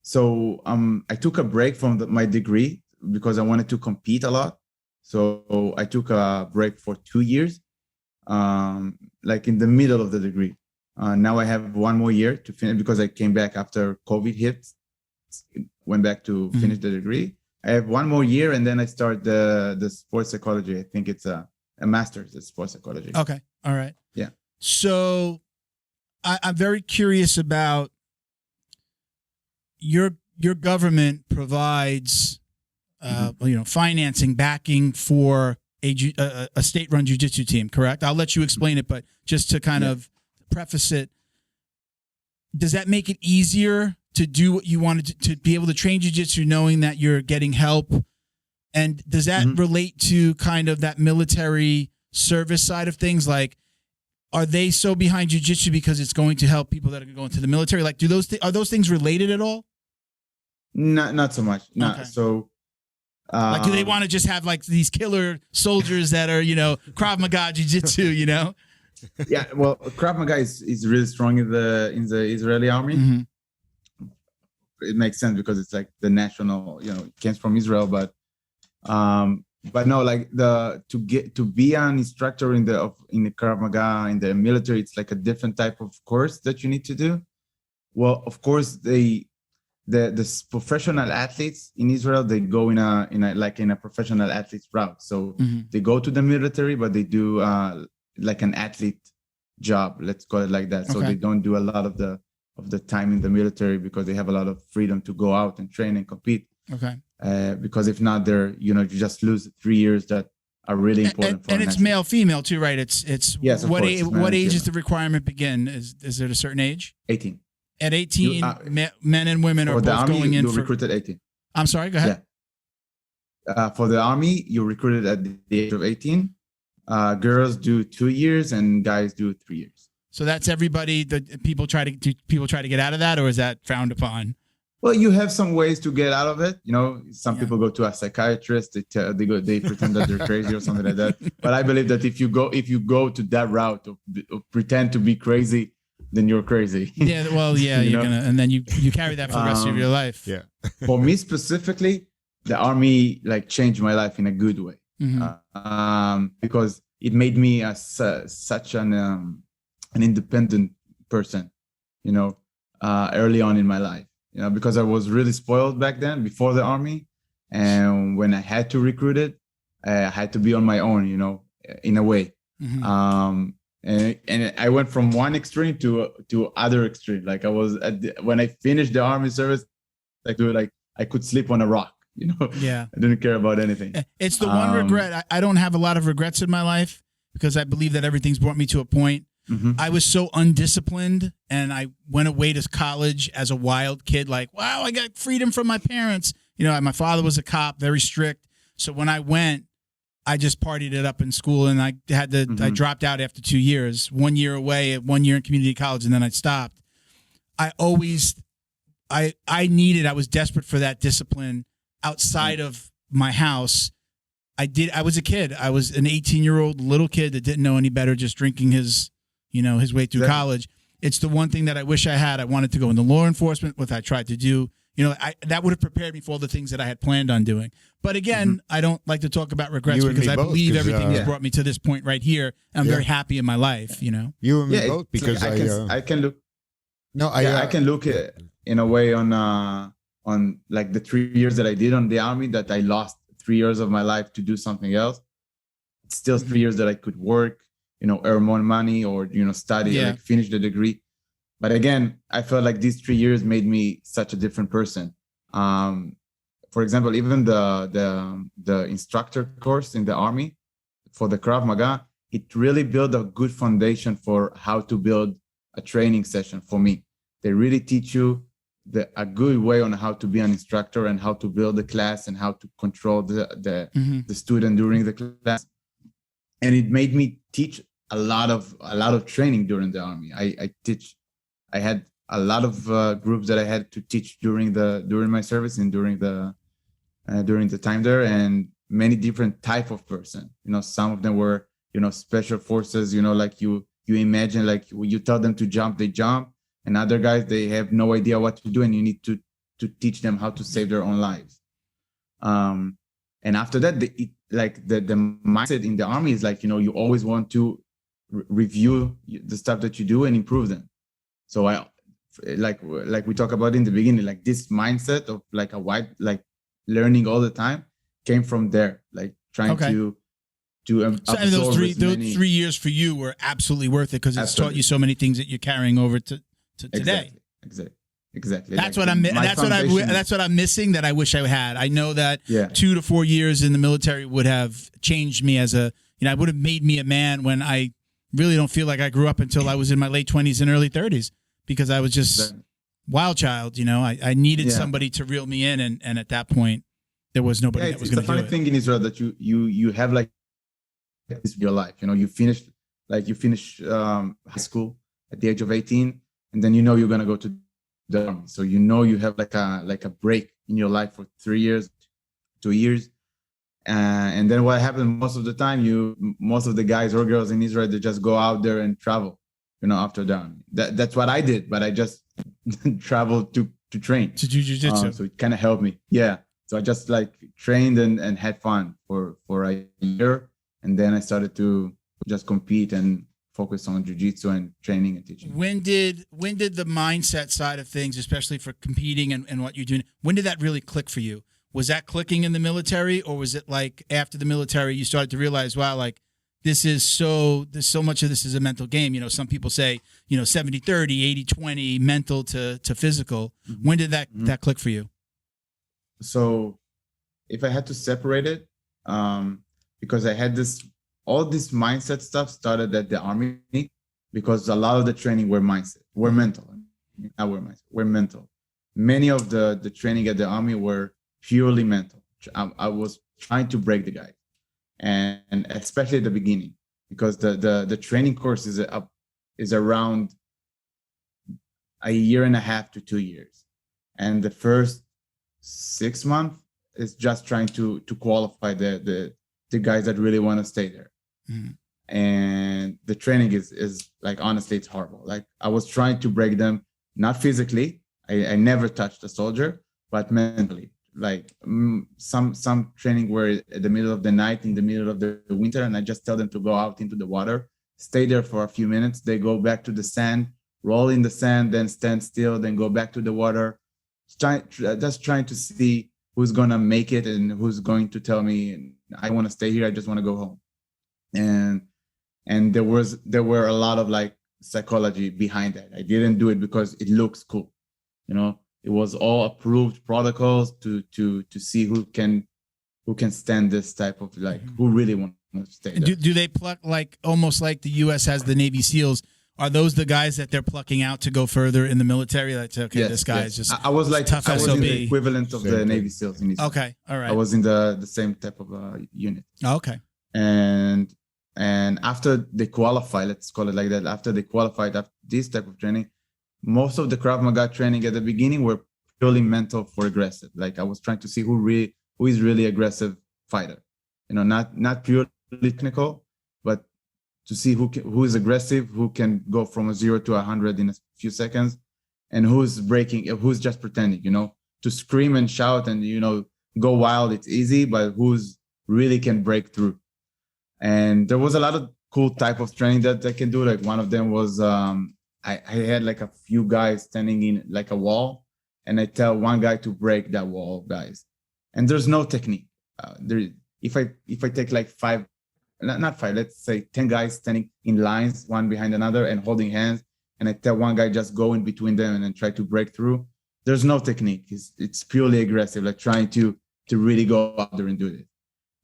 So I took a break from my degree because I wanted to compete a lot. So I took a break for 2 years, like in the middle of the degree. Now I have 1 more year to finish because I came back after COVID hit, went back to finish the degree. I have 1 more year and then I start the sports psychology. I think it's a master's in sports psychology. Okay. All right. Yeah. So I'm very curious about your government provides, financing, backing for a state-run jiu-jitsu team, correct? I'll let you explain it, but just to kind of preface it, does that make it easier to do what you wanted to be able to train jiu-jitsu knowing that you're getting help? And does that relate to kind of that military service side of things? Like, are they so behind jiu-jitsu because it's going to help people that are going to the military? Like, are those things related at all? Not so much. No. Okay. So, like, do they want to just have like these killer soldiers that are, Krav Maga jiu-jitsu, Yeah, well, Krav Maga is really strong in the Israeli army. Mm-hmm. It makes sense because it's like the national, it came from Israel, but no, like to be an instructor in the Krav Maga in the military, it's like a different type of course that you need to do. Well, of course, the professional athletes in Israel, they go in a professional athlete's route. So they go to the military, but they do like an athlete job, let's call it like that. So they don't do a lot of the time in the military because they have a lot of freedom to go out and train and compete. Okay. Because if not, you just lose 3 years that are really important. And it's male, female too, right? It's yes. What age is the requirement begin? Is it a certain age? 18. At 18, men and women are both going in. You recruited at 18. I'm sorry. Go ahead. Yeah. For the army, you recruited at the age of 18. Girls do 2 years and guys do 3 years. So that's everybody. People try to get out of that, or is that frowned upon? Well, you have some ways to get out of it. Some people go to a psychiatrist. They pretend that they're crazy or something like that. But I believe that if you go to that route of pretend to be crazy, then you're crazy. Yeah. Well, yeah. You're gonna, and then you carry that for the rest of your life. Yeah. For me specifically, the army changed my life in a good way. Because it made me such an independent person, early on in my life, because I was really spoiled back then before the army. And when I had to recruit it, I had to be on my own, in a way. And I went from one extreme to other extreme. Like I was when I finished the army service, I could sleep on a rock. Yeah. I didn't care about anything. It's the one regret. I don't have a lot of regrets in my life because I believe that everything's brought me to a point. I was so undisciplined and I went away to college as a wild kid. Like, wow, I got freedom from my parents. My father was a cop, very strict. So when I went, I just partied it up in school and I had to, I dropped out after 2 years, 1 year away, 1 year in community college. And then I stopped. I was desperate for that discipline outside of my house. I was a kid. I was an 18-year-old little kid that didn't know any better, just drinking his way through college. It's the one thing that I wish I had. I wanted to go into law enforcement, what I tried to do. That would have prepared me for all the things that I had planned on doing. But again, I don't like to talk about regrets because I believe everything has brought me to this point right here. And I'm very happy in my life, You and me both, because I can look. No, I can look in a way on like the 3 years that I did on the army, that I lost 3 years of my life to do something else. still 3 years that I could work, earn more money or, study, like finish the degree. But again, I felt like these 3 years made me such a different person. For example, even the instructor course in the army for the Krav Maga, it really built a good foundation for how to build a training session for me. They really teach you a good way on how to be an instructor and how to build the class and how to control the student during the class. And it made me teach a lot of training during the army. I had a lot of groups that I had to teach during my service and during the time there, and many different type of person. Some of them were special forces. Like you imagine, like you tell them to jump, they jump, and other guys, they have no idea what to do, and you need to teach them how to save their own lives. And after that, the mindset in the army is like, you always want to review the stuff that you do and improve them. So I like we talked about in the beginning, like this mindset of like learning all the time came from there, like trying to absorb those 3 years for you were absolutely worth it because it's taught you so many things that you're carrying over to today. Exactly. That's what I'm missing that I wish I had. I know that 2 to 4 years in the military would have changed me as I would have made me a man when I really don't feel like I grew up until I was in my late 20s and early 30s because I was just wild child. I needed somebody to reel me in, and at that point there was nobody that was going to do it. It's a funny thing in Israel that you have like this in your life. You finish high school at the age of 18, and then you're going to go to the army. So you have like a break in your life for 3 years, 2 years. And then what happens most of the time, most of the guys or girls in Israel, they just go out there and travel, after the army. That's what I did, but I just traveled to train. To do jiu-jitsu. So it kind of helped me. Yeah. So I just like trained and had fun for a year. And then I started to just compete and focus on jiu-jitsu and training and teaching. When did the mindset side of things, especially for competing and what you're doing, when did that really click for you? Was that clicking in the military, or was it like after the military you started to realize, wow, like there's so much of this is a mental game. Some people say, 70-30, 80-20 mental to physical. Mm-hmm. When did that click for you? So if I had to separate it, because I had all this mindset stuff started at the army, because a lot of the training were mental. Not were mindset, were mental. Many of the training at the army were purely mental. I was trying to break the guy, and especially at the beginning, because the training course is around a year and a half to 2 years, and the first 6 months is just trying to qualify the guys that really want to stay there. Mm-hmm. And the training is like, honestly, it's horrible. Like I was trying to break them, not physically. I never touched a soldier, but mentally. Like some training were at the middle of the night, in the middle of the winter, and I just tell them to go out into the water, stay there for a few minutes. They go back to the sand, roll in the sand, then stand still, then go back to the water. Just trying to see who's gonna make it and who's going to tell me, I want to stay here, I just want to go home. And there were a lot of like psychology behind that. I didn't do it because it looks cool, It was all approved protocols to see who can stand this type of like, who really want to stay there. Do they pluck like almost like the U.S. has the Navy SEALs? Are those the guys that they're plucking out to go further in the military? That's okay. Yes, this guy is just I was like tough I was SOB. in the equivalent of the Navy SEALs in Israel. Okay, all right. I was in the same type of unit. Okay. And after they qualify, let's call it like that. After they qualified after this type of training, most of the Krav Maga training at the beginning were purely mental for aggressive. Like I was trying to see who is really aggressive fighter, not purely technical, but to see who is aggressive, who can go from a 0 to 100 in a few seconds, and who's who's just pretending, to scream and shout and, go wild. It's easy, but who's really can break through. And there was a lot of cool type of training that I can do. Like one of them was, I had like a few guys standing in like a wall, and I tell one guy to break that wall, guys. And there's no technique. If I take like 5 not fight, let's say 10 guys standing in lines, one behind another and holding hands. And I tell one guy, just go in between them and then try to break through. There's no technique. It's purely aggressive, like trying to really go out there and do it.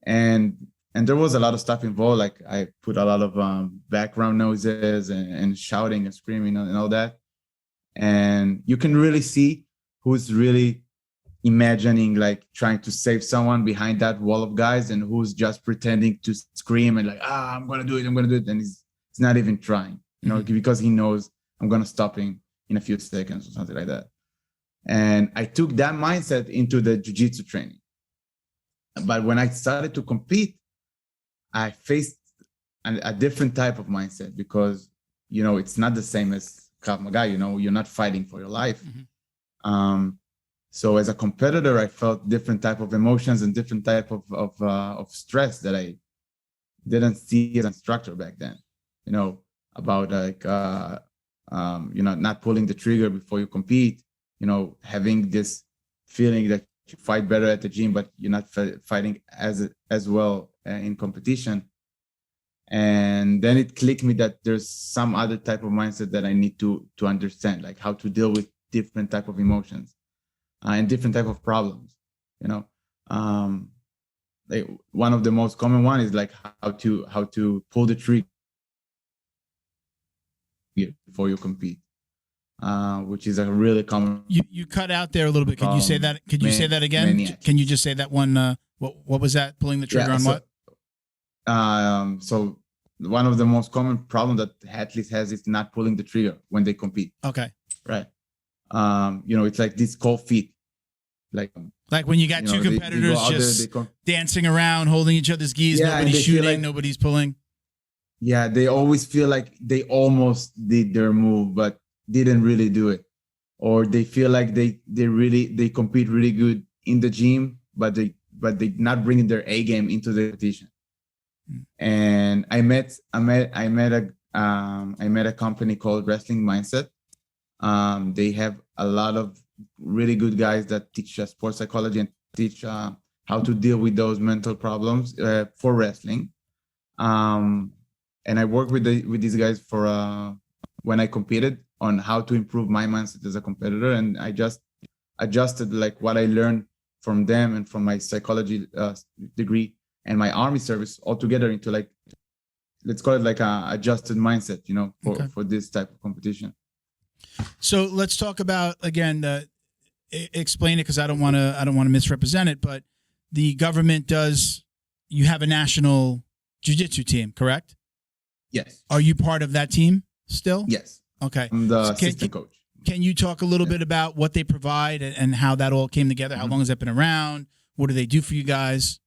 And there was a lot of stuff involved. Like I put a lot of background noises and shouting and screaming and all that. And you can really see who's really imagining, like trying to save someone behind that wall of guys, and who's just pretending to scream and like, I'm going to do it. And he's not even trying, because he knows I'm going to stop him in a few seconds or something like that. And I took that mindset into the jiu-jitsu training. But when I started to compete, I faced a different type of mindset, because, it's not the same as Krav Maga, you're not fighting for your life. Mm-hmm. So as a competitor, I felt different type of emotions and different type of stress that I didn't see as an instructor back then, about like, not pulling the trigger before you compete, having this feeling that you fight better at the gym, but you're not fighting as well in competition. And then it clicked me that there's some other type of mindset that I need to understand, like how to deal with different type of emotions and different type of problems. Like one of the most common one is like how to pull the trigger before you compete, which is a really common. You cut out there a little bit. Could you say that? Could you say that again? Can you just say that one? What was that? Pulling the trigger on what? So one of the most common problem that athletes has is not pulling the trigger when they compete. Okay. Right. It's like this cold feet. Like when you got two competitors just dancing around, holding each other's gis, nobody's shooting, nobody's pulling. Yeah, they always feel like they almost did their move, but didn't really do it. Or they feel like they compete really good in the gym, but they not bringing their A game into the competition. And I met a company called Wrestling Mindset. They have a lot of really good guys that teach sports psychology and teach how to deal with those mental problems for wrestling. And I worked with these guys for when I competed on how to improve my mindset as a competitor, and I just adjusted like what I learned from them and from my psychology degree and my army service all together into like, let's call it like a adjusted mindset, for this type of competition. So let's talk about, again, explain it, because I don't want to misrepresent it, but the government you have a national jiu-jitsu team, correct? Yes. Are you part of that team still? Yes. Okay. I'm the assistant coach. Can you talk a little bit about what they provide and how that all came together? How long has that been around? What do they do for you guys?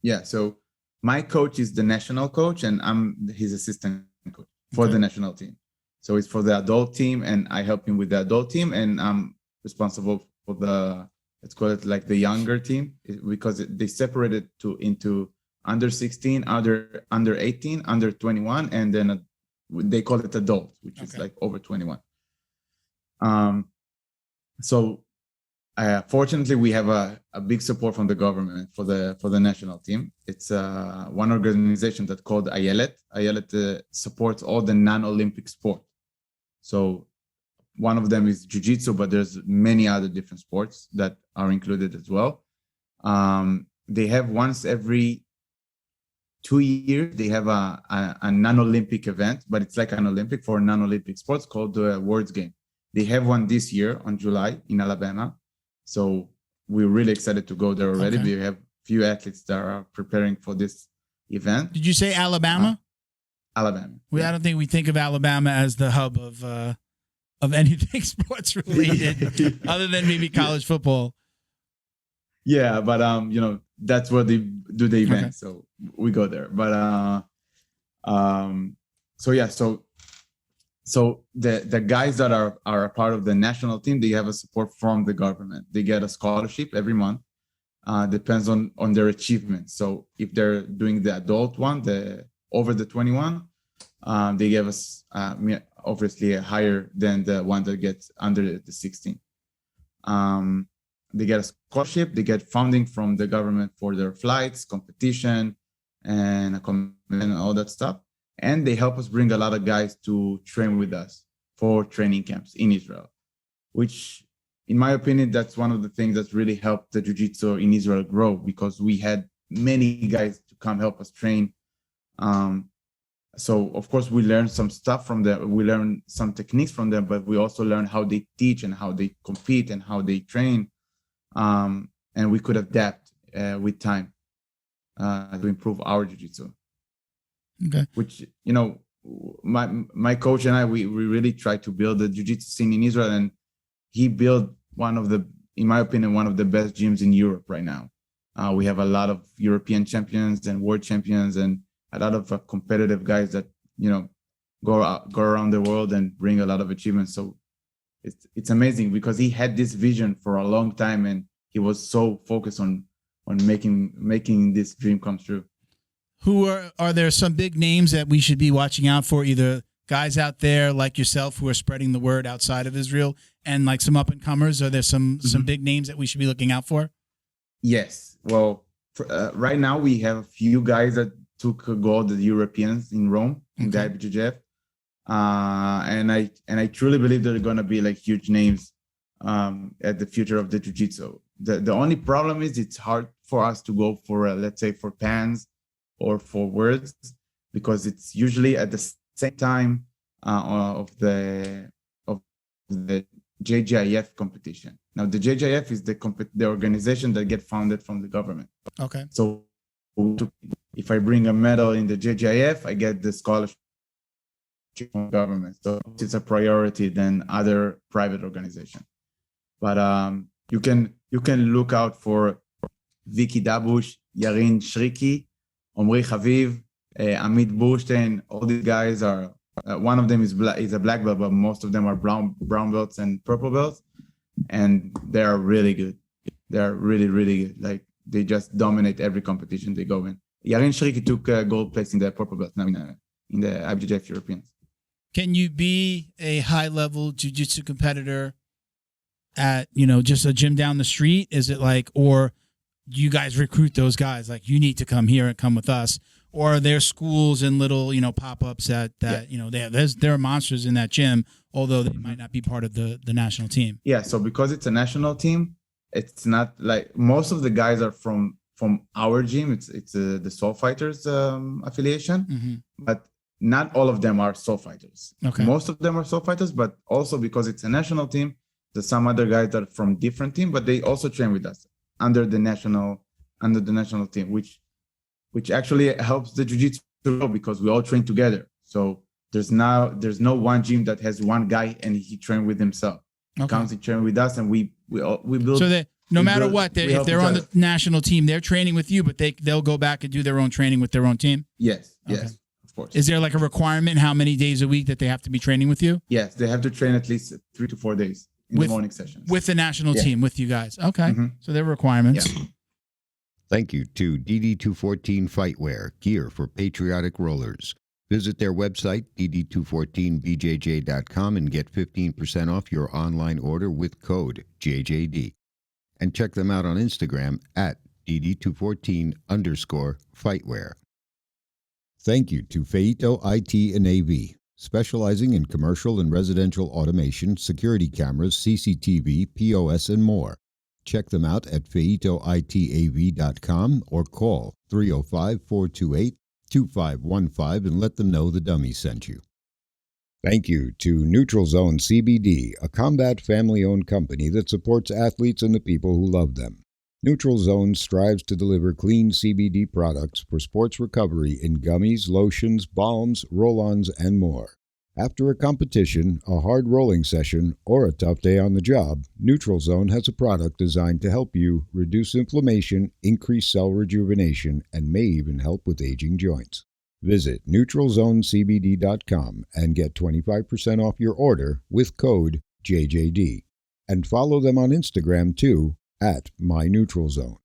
Yeah. So my coach is the national coach, and I'm his assistant coach for the national team. So it's for the adult team, and I help him with the adult team, and I'm responsible for the, let's call it like the younger team, because they separated into under 16, under 18, under 21, and then they call it adult, which is like over 21. So fortunately, we have a big support from the government for the national team. It's one organization that's called Ayelet. Ayelet supports all the non-Olympic sport. So one of them is jiu-jitsu, but there's many other different sports that are included as well. They have once every 2 years, they have a non-Olympic event, but it's like an Olympic for non-Olympic sports called the Worlds Game. They have one this year on July in Alabama. So we're really excited to go there already. Okay. We have few athletes that are preparing for this event. Did you say Alabama? Alabama. I don't think we think of Alabama as the hub of anything sports related, other than maybe college football. Yeah, but that's where they do the event. Okay. So we go there. But so the guys that are a part of the national team, they have a support from the government. They get a scholarship every month. Depends on their achievements. So if they're doing the adult one, the over the 21, they give us obviously higher than the one that gets under the 16. They get a scholarship. They get funding from the government for their flights, competition, and all that stuff. And they help us bring a lot of guys to train with us for training camps in Israel, which, in my opinion, that's one of the things that's really helped the jiu-jitsu in Israel grow, because we had many guys to come help us train. So of course we learned some stuff from them. We learned some techniques from them, but we also learned how they teach and how they compete and how they train. And we could adapt with time to improve our jiu-jitsu. Okay. Which, you know, my coach and I, we really tried to build the jiu-jitsu scene in Israel, and he built in my opinion, one of the best gyms in Europe right now. We have a lot of European champions and world champions, and a lot of competitive guys that, you know, go around the world and bring a lot of achievements. So it's amazing, because he had this vision for a long time, and he was so focused on making this dream come true. Who are there some big names that we should be watching out for, either guys out there like yourself who are spreading the word outside of Israel, and like some up and comers? Are there some big names that we should be looking out for? Yes. Well, right now we have a few guys that took gold, the Europeans in Rome, in the IBJJF. And I truly believe they're going to be like huge names at the future of the jiu-jitsu. The only problem is it's hard for us to go for, let's say, for pans or for words, because it's usually at the same time of the JJIF competition. Now, the JJIF is the organization that gets funded from the government. Okay. So if I bring a medal in the JJIF, I get the scholarship from the government. So it's a priority than other private organizations. But you can look out for Vicky Dabush, Yarin Shriki, Omri Chaviv, Amit Burstein. All these guys are, one of them is a black belt, but most of them are brown belts and purple belts. And they are really good. They are really, really good. Like, they just dominate every competition they go in. Yarin Shriki took gold place in the purple belt now in the IBJJF Europeans. Can you be a high-level jiu-jitsu competitor at, just a gym down the street? Is it like, or you guys recruit those guys, like, you need to come here and come with us? Or are there schools and little, pop-ups that there are monsters in that gym, although they might not be part of the national team? Yeah, so because it's a national team, it's not like, most of the guys are from our gym. It's the Soul Fighters affiliation, but not all of them are Soul Fighters. Okay. Most of them are Soul Fighters, but also because it's a national team, there's some other guys that are from different team, but they also train with us under the national team, which actually helps the jiu-jitsu grow, because we all train together. So there's no one gym that has one guy and he train with himself. Okay. He comes and train with us, and we build. So that no matter what, if they're on the national team, they're training with you, but they'll go back and do their own training with their own team? Yes, okay. Yes, of course. Is there like a requirement how many days a week that they have to be training with you? Yes, they have to train at least 3 to 4 days in the morning sessions. With the national team, with you guys. Okay. So there are requirements. Yeah. Thank you to DD214 Fightwear, gear for patriotic rollers. Visit their website, dd214bjj.com, and get 15% off your online order with code JJD. And check them out on Instagram at dd214_fightwear. Thank you to Feito IT and AV, specializing in commercial and residential automation, security cameras, CCTV, POS, and more. Check them out at feitoitav.com or call 305-428-2515 and let them know the dummy sent you. Thank you to Neutral Zone CBD, a combat family-owned company that supports athletes and the people who love them. Neutral Zone strives to deliver clean CBD products for sports recovery in gummies, lotions, balms, roll-ons, and more. After a competition, a hard rolling session, or a tough day on the job, Neutral Zone has a product designed to help you reduce inflammation, increase cell rejuvenation, and may even help with aging joints. Visit NeutralZoneCBD.com and get 25% off your order with code JJD. And follow them on Instagram too, at MyNeutralZone.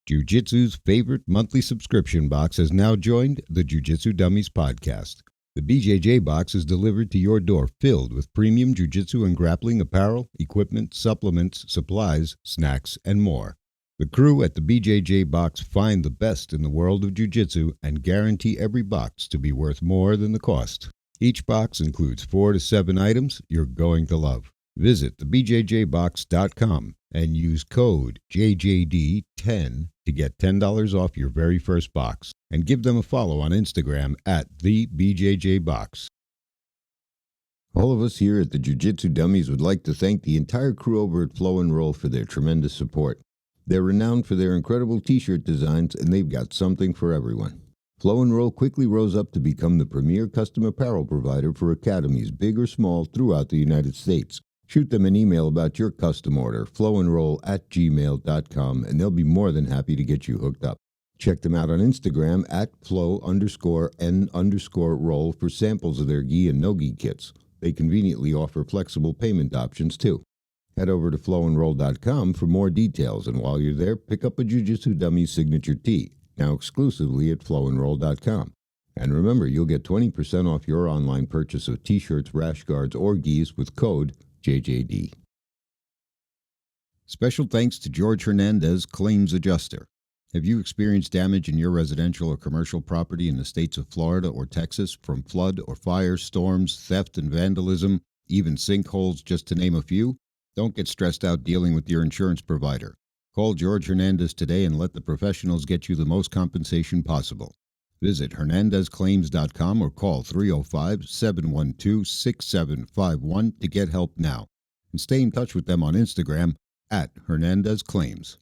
Jiu-Jitsu's favorite monthly subscription box has now joined the Jiu Jitsu Dummies Podcast. The BJJ Box is delivered to your door filled with premium jiu-jitsu and grappling apparel, equipment, supplements, supplies, snacks, and more. The crew at the BJJ Box find the best in the world of jiu-jitsu and guarantee every box to be worth more than the cost. Each box includes 4 to 7 items you're going to love. Visit thebjjbox.com and use code JJD10 to get $10 off your very first box. And give them a follow on Instagram at @thebjjbox. All of us here at the Jiu Jitsu Dummies would like to thank the entire crew over at Flow and Roll for their tremendous support. They're renowned for their incredible t-shirt designs, and they've got something for everyone. Flow and Roll quickly rose up to become the premier custom apparel provider for academies, big or small, throughout the United States. Shoot them an email about your custom order, flowandroll@gmail.com, and they'll be more than happy to get you hooked up. Check them out on Instagram at flow_n_roll for samples of their gi and no-gi kits. They conveniently offer flexible payment options, too. Head over to flowandroll.com for more details, and while you're there, pick up a Jiu Jitsu Dummies signature tee, now exclusively at flowandroll.com. And remember, you'll get 20% off your online purchase of t-shirts, rash guards, or gis with code JJD. Special thanks to George Hernandez Claims Adjuster. Have you experienced damage in your residential or commercial property in the states of Florida or Texas from flood or fire, storms, theft and vandalism, even sinkholes, just to name a few? Don't get stressed out dealing with your insurance provider. Call George Hernandez today and let the professionals get you the most compensation possible. Visit hernandezclaims.com or call 305-712-6751 to get help now. And stay in touch with them on Instagram at Hernandez Claims.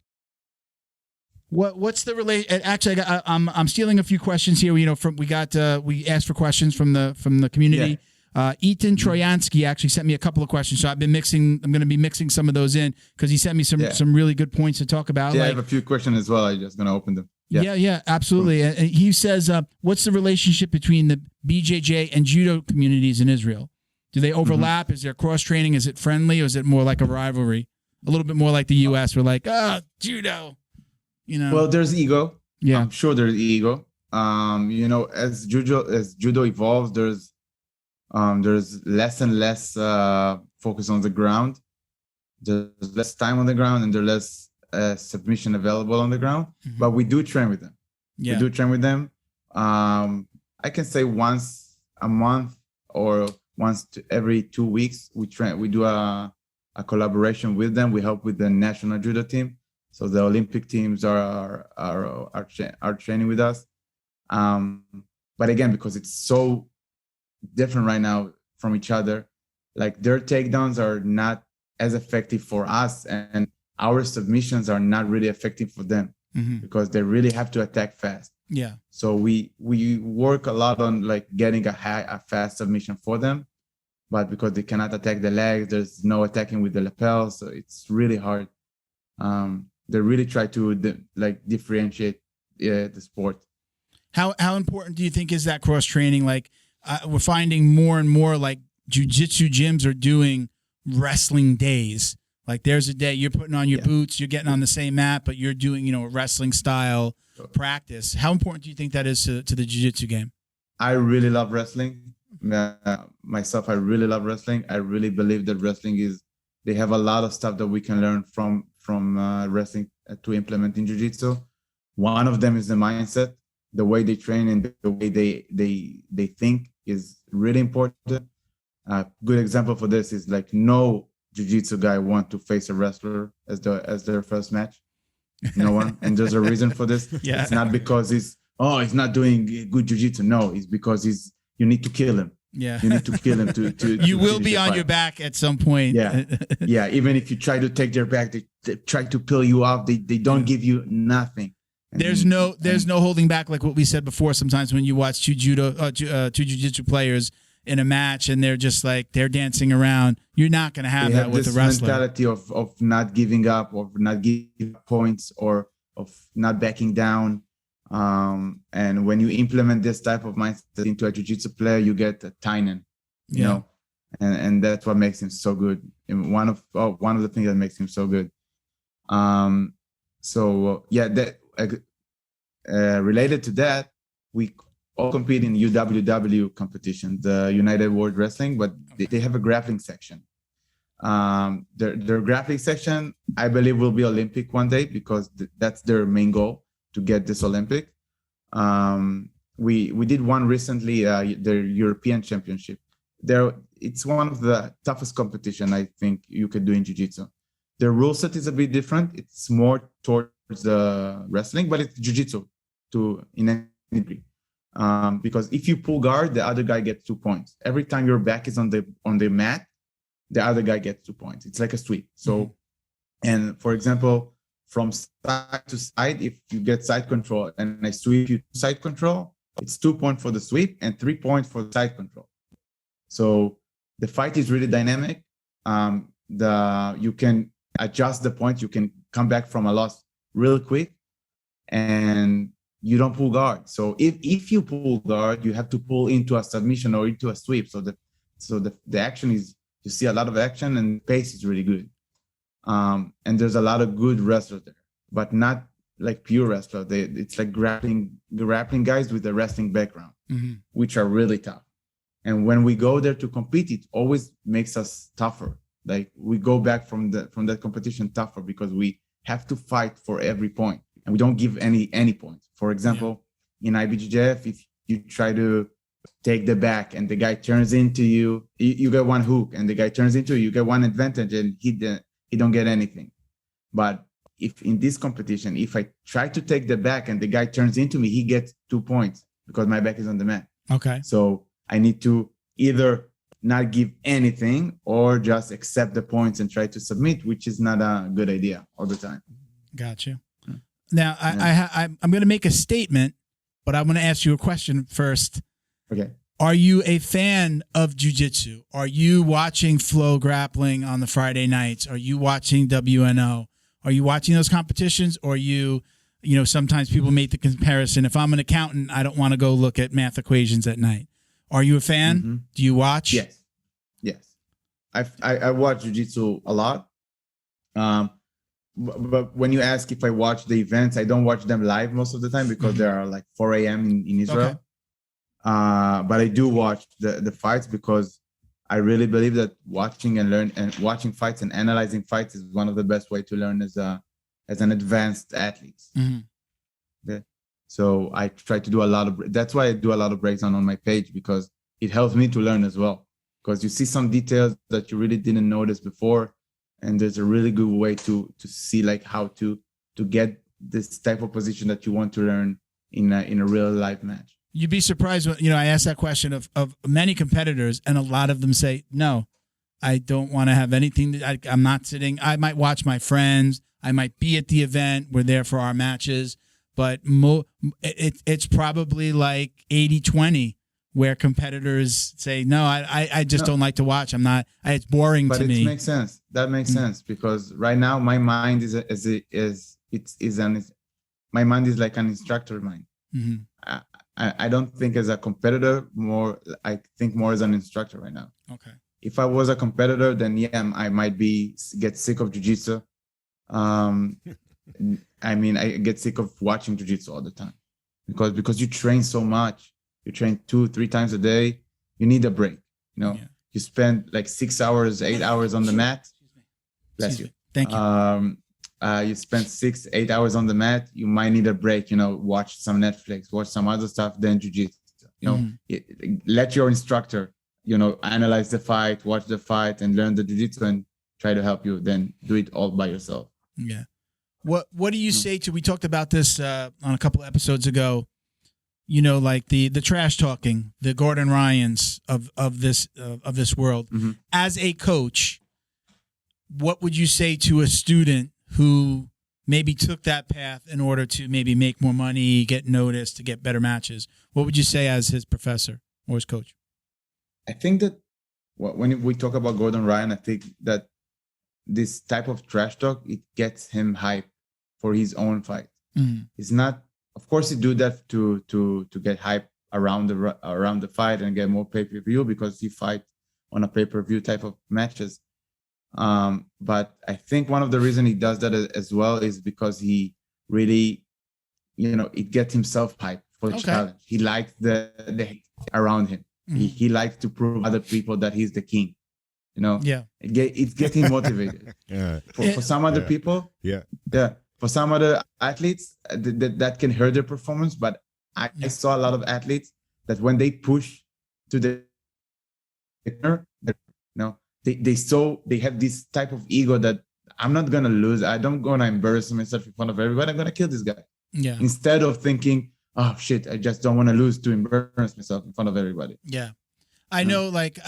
What's the relation? Actually, I'm stealing a few questions here. We asked for questions from the community. Yeah. Ethan Troyansky actually sent me a couple of questions, so I'm going to be mixing some of those in because he sent me some really good points to talk about. Yeah, I have a few questions as well. I'm just going to open them. Yeah, absolutely. And he says, what's the relationship between the BJJ and judo communities in Israel? Do they overlap? Is there cross training? Is it friendly, or is it more like a rivalry? A little bit more like the U.S. We're like, judo. Well, there's ego. Yeah, I'm sure there's ego. As judo evolves, there's less and less focus on the ground. There's less time on the ground, and there's less submission available on the ground. But we do train with them. Yeah. We do train with them. I can say once a month or every 2 weeks we train. We do a collaboration with them. We help with the national judo team. So the Olympic teams are training with us. But again, because it's so different right now from each other, like their takedowns are not as effective for us, and our submissions are not really effective for them because they really have to attack fast. Yeah. So we work a lot on like getting a fast submission for them, but because they cannot attack the legs, there's no attacking with the lapel, so it's really hard. They really try to differentiate the sport. How important do you think is that cross training? Like we're finding more and more like jiu-jitsu gyms are doing wrestling days. Like there's a day you're putting on your boots, you're getting on the same mat, but you're doing, a wrestling style practice. How important do you think that is to the jiu-jitsu game? I really love wrestling. Myself, I really love wrestling. I really believe that wrestling they have a lot of stuff that we can learn from wrestling to implement in jiu-jitsu. One of them is the mindset, the way they train and the way they think is really important. A good example for this is like no jiu-jitsu guy want to face a wrestler as their first match. No one. And there's a reason for this. Yeah. It's not because he's not doing good jiu-jitsu. No, it's because you need to kill him. Yeah. You need to kill him to you will be on your back at some point. Yeah. Yeah. Even if you try to take their back, they try to peel you off. They don't give you nothing. There's no holding back, like what we said before. Sometimes when you watch two jiu-jitsu players in a match and they're just like they're dancing around, you're not going to have that with a wrestler. Mentality of not giving up, of not giving points, or of not backing down. And when you implement this type of mindset into a jiu-jitsu player, you get a Tynan, you know, and that's what makes him so good. And one of the things that makes him so good. Related to that, we all compete in UWW competition, the United World Wrestling, but they have a grappling section. Their grappling section, I believe, will be Olympic one day because that's their main goal, to get this Olympic. We did one recently, the European Championship. It's one of the toughest competition I think you could do in Jiu-Jitsu. The rule set is a bit different. It's more towards the wrestling, but it's Jiu-Jitsu in any degree. Because if you pull guard, the other guy gets 2 points. Every time your back is on the mat, the other guy gets 2 points. It's like a sweep. So, and for example, from side to side, if you get side control and I sweep you to side control, it's 2 points for the sweep and 3 points for the side control. So the fight is really dynamic. You can adjust the points. You can come back from a loss real quick, and you don't pull guard. So if you pull guard, you have to pull into a submission or into a sweep. So the action is, you see a lot of action, and pace is really good. And there's a lot of good wrestlers there, but not like pure wrestlers. It's like grappling guys with a wrestling background, which are really tough. And when we go there to compete, it always makes us tougher. Like we go back from that competition tougher because we have to fight for every point, and we don't give any points. For example, in IBJJF, if you try to take the back and the guy turns into you, you get one hook, and the guy turns into you get one advantage, and he don't get anything. But if in this competition, if I try to take the back and the guy turns into me, he gets 2 points because my back is on the mat. Okay. So I need to either not give anything or just accept the points and try to submit, which is not a good idea all the time. Gotcha. Now, I'm going to make a statement, but I'm going to ask you a question first. Okay. Are you a fan of jiu-jitsu? Are you watching Flow Grappling on the Friday nights? Are you watching WNO? Are you watching those competitions? Or sometimes people make the comparison. If I'm an accountant, I don't want to go look at math equations at night. Are you a fan? Mm-hmm. Do you watch? Yes. I watch jiu-jitsu a lot. But when you ask if I watch the events, I don't watch them live most of the time because they are like 4 a.m. in Israel. Okay. But I do watch the fights because I really believe that watching fights and analyzing fights is one of the best way to learn as an advanced athlete. Mm-hmm. Okay. So I try to do that's why I do a lot of breakdown on my page, because it helps me to learn as well. Because you see some details that you really didn't notice before, and there's a really good way to see like how to get this type of position that you want to learn in a real life match. You'd be surprised when I asked that question of many competitors, and a lot of them say, "No, I don't want to have anything. I'm not sitting. I might watch my friends. I might be at the event. We're there for our matches." But it's probably like 80-20 where competitors say, no, I just don't like to watch. I'm not, it's boring to me. But it makes sense. That makes sense because right now my mind my mind is like an instructor mind. Mm-hmm. I don't think as a competitor I think more as an instructor right now. Okay. If I was a competitor, then I might get sick of jiu-jitsu. I get sick of watching jiu-jitsu all the time because you train so much. You train 2-3 times a day. You need a break. You spend like 6 hours, 8 hours on the mat. Bless you. Thank you. You spend 6-8 hours on the mat. You might need a break. Watch some Netflix, watch some other stuff, then jiu-jitsu. Let your instructor, analyze the fight, watch the fight, and learn the jiu-jitsu, and try to help you. Then do it all by yourself. Yeah. What do you say to? We talked about this on a couple episodes ago. Like the trash talking, the Gordon Ryans of this world. Mm-hmm. As a coach, what would you say to a student who maybe took that path in order to maybe make more money, get noticed, to get better matches? What would you say as his professor or his coach? I think that when we talk about Gordon Ryan, I think that this type of trash talk, it gets him hype for his own fight. Mm-hmm. It's not. Of course, you do that to get hype around the fight and get more pay-per-view because you fight on a pay-per-view type of matches. But I think one of the reasons he does that as well is because he really, it gets himself hype for the challenge. He likes the hate around him. Mm-hmm. He likes to prove other people that he's the king. You know, it's getting motivated. For some other people, for some other athletes, that can hurt their performance. But I saw a lot of athletes that when they push to the, they have this type of ego that I'm not gonna lose. I don't gonna embarrass myself in front of everybody. I'm gonna kill this guy. Yeah. Instead of thinking, oh shit, I just don't want to lose to embarrass myself in front of everybody. Yeah. I know, like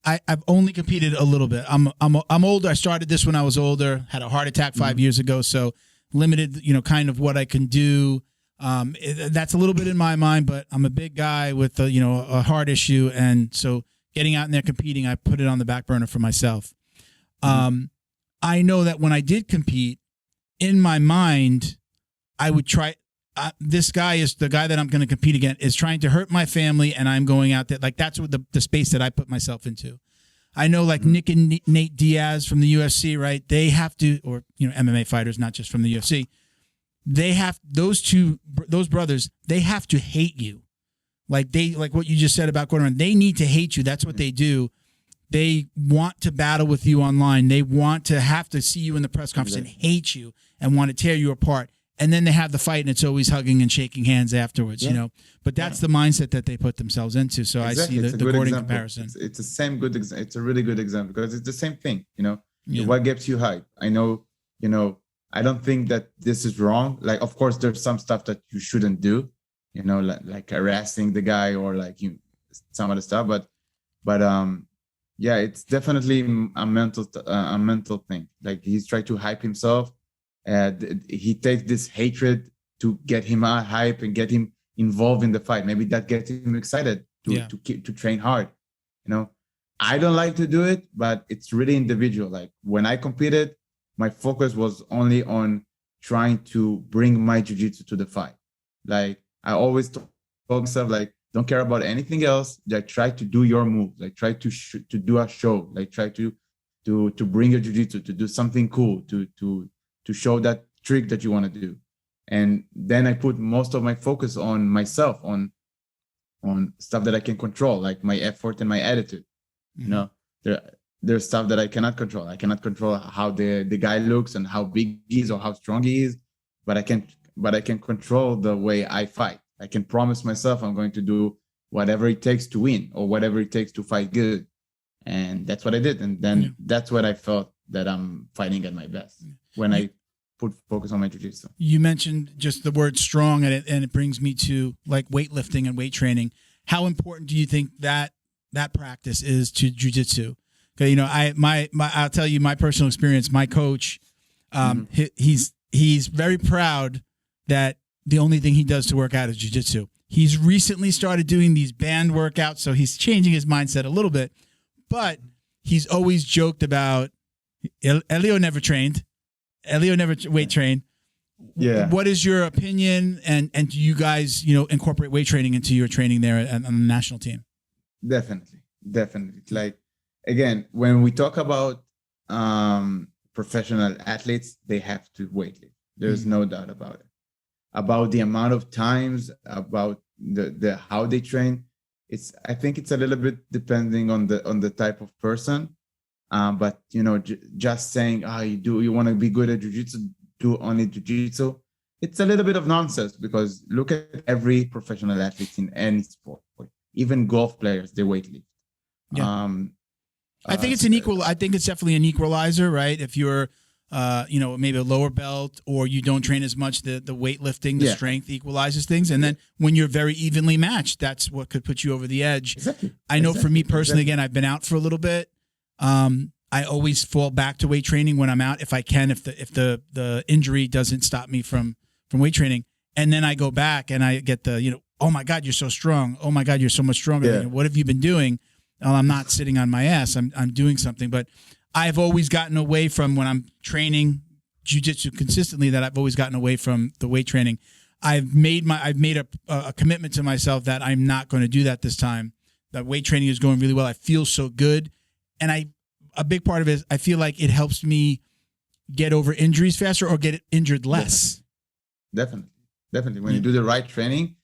I've only competed a little bit. I'm older. I started this when I was older, had a heart attack 5 years ago. So limited, kind of what I can do. That's a little bit in my mind, but I'm a big guy with a heart issue. And so getting out in there competing, I put it on the back burner for myself. I know that when I did compete, in my mind, I would try. This guy is the guy that I'm going to compete against is trying to hurt my family, and I'm going out there. Like, that's what the space that I put myself into. I know, like Nick and Nate Diaz from the UFC, right? They have to, or MMA fighters, not just from the UFC. They have those brothers. They have to hate you, like what you just said about Gordon. They need to hate you. That's what they do. They want to battle with you online. They want to have to see you in the press conference and hate you and want to tear you apart. And then they have the fight, and it's always hugging and shaking hands afterwards, But that's the mindset that they put themselves into. So exactly. I see the Gordon comparison. It's the same good example. It's a really good example because it's the same thing, What gets you hype? I know, I don't think that this is wrong. Like, of course, there's some stuff that you shouldn't do, like harassing the guy or like some other stuff. But it's definitely a mental thing. Like, he's trying to hype himself. He takes this hatred to get him hype and get him involved in the fight. Maybe that gets him excited to train hard. I don't like to do it, but it's really individual. Like, when I competed, my focus was only on trying to bring my jiu-jitsu to the fight. Like, I always told myself, like, don't care about anything else. Like, try to do your moves. Like, try to do a show. Like, try to bring your jiu-jitsu, to do something cool, to show that trick that you want to do. And then I put most of my focus on myself, on stuff that I can control, like my effort and my attitude. There's stuff that I cannot control. I cannot control how the guy looks and how big he is or how strong he is, but I can control the way I fight. I can promise myself I'm going to do whatever it takes to win or whatever it takes to fight good. And that's what I did. And then that's what I felt that I'm fighting at my best when I put focus on my jiu-jitsu. You mentioned just the word strong, and it brings me to like weightlifting and weight training. How important do you think that practice is to jiu-jitsu? Okay, I'll tell you my personal experience. My coach, he's very proud that the only thing he does to work out is jiu-jitsu. He's recently started doing these band workouts, so he's changing his mindset a little bit. But he's always joked about Elio never trained. Elio never weight trained. Yeah. What is your opinion? And do you guys, incorporate weight training into your training there on the national team? Definitely. Like, again, when we talk about professional athletes, they have to weight lift. There's no doubt about it. About the amount of times, about the how they train. I think it's a little bit depending on the type of person. But just saying, you want to be good at jiu-jitsu, do only jiu-jitsu. It's a little bit of nonsense, because look at every professional athlete in any sport, even golf players, they weightlift. Yeah. I think it's I think it's definitely an equalizer, right? If you're, maybe a lower belt, or you don't train as much, the weightlifting, the strength equalizes things. And then when you're very evenly matched, that's what could put you over the edge. Exactly. I know for me personally, again, I've been out for a little bit. I always fall back to weight training when I'm out, if I can, if the injury doesn't stop me from weight training. And then I go back and I get the, oh my God, you're so strong. Oh my God, you're so much stronger. Yeah. What have you been doing? Well, I'm not sitting on my ass. I'm doing something. But I've always gotten away from, when I'm training jiu-jitsu consistently, that I've always gotten away from the weight training. I've made a commitment to myself that I'm not going to do that this time. That weight training is going really well. I feel so good. And a big part of it is I feel like it helps me get over injuries faster, or get injured less. Definitely. When you do the right training,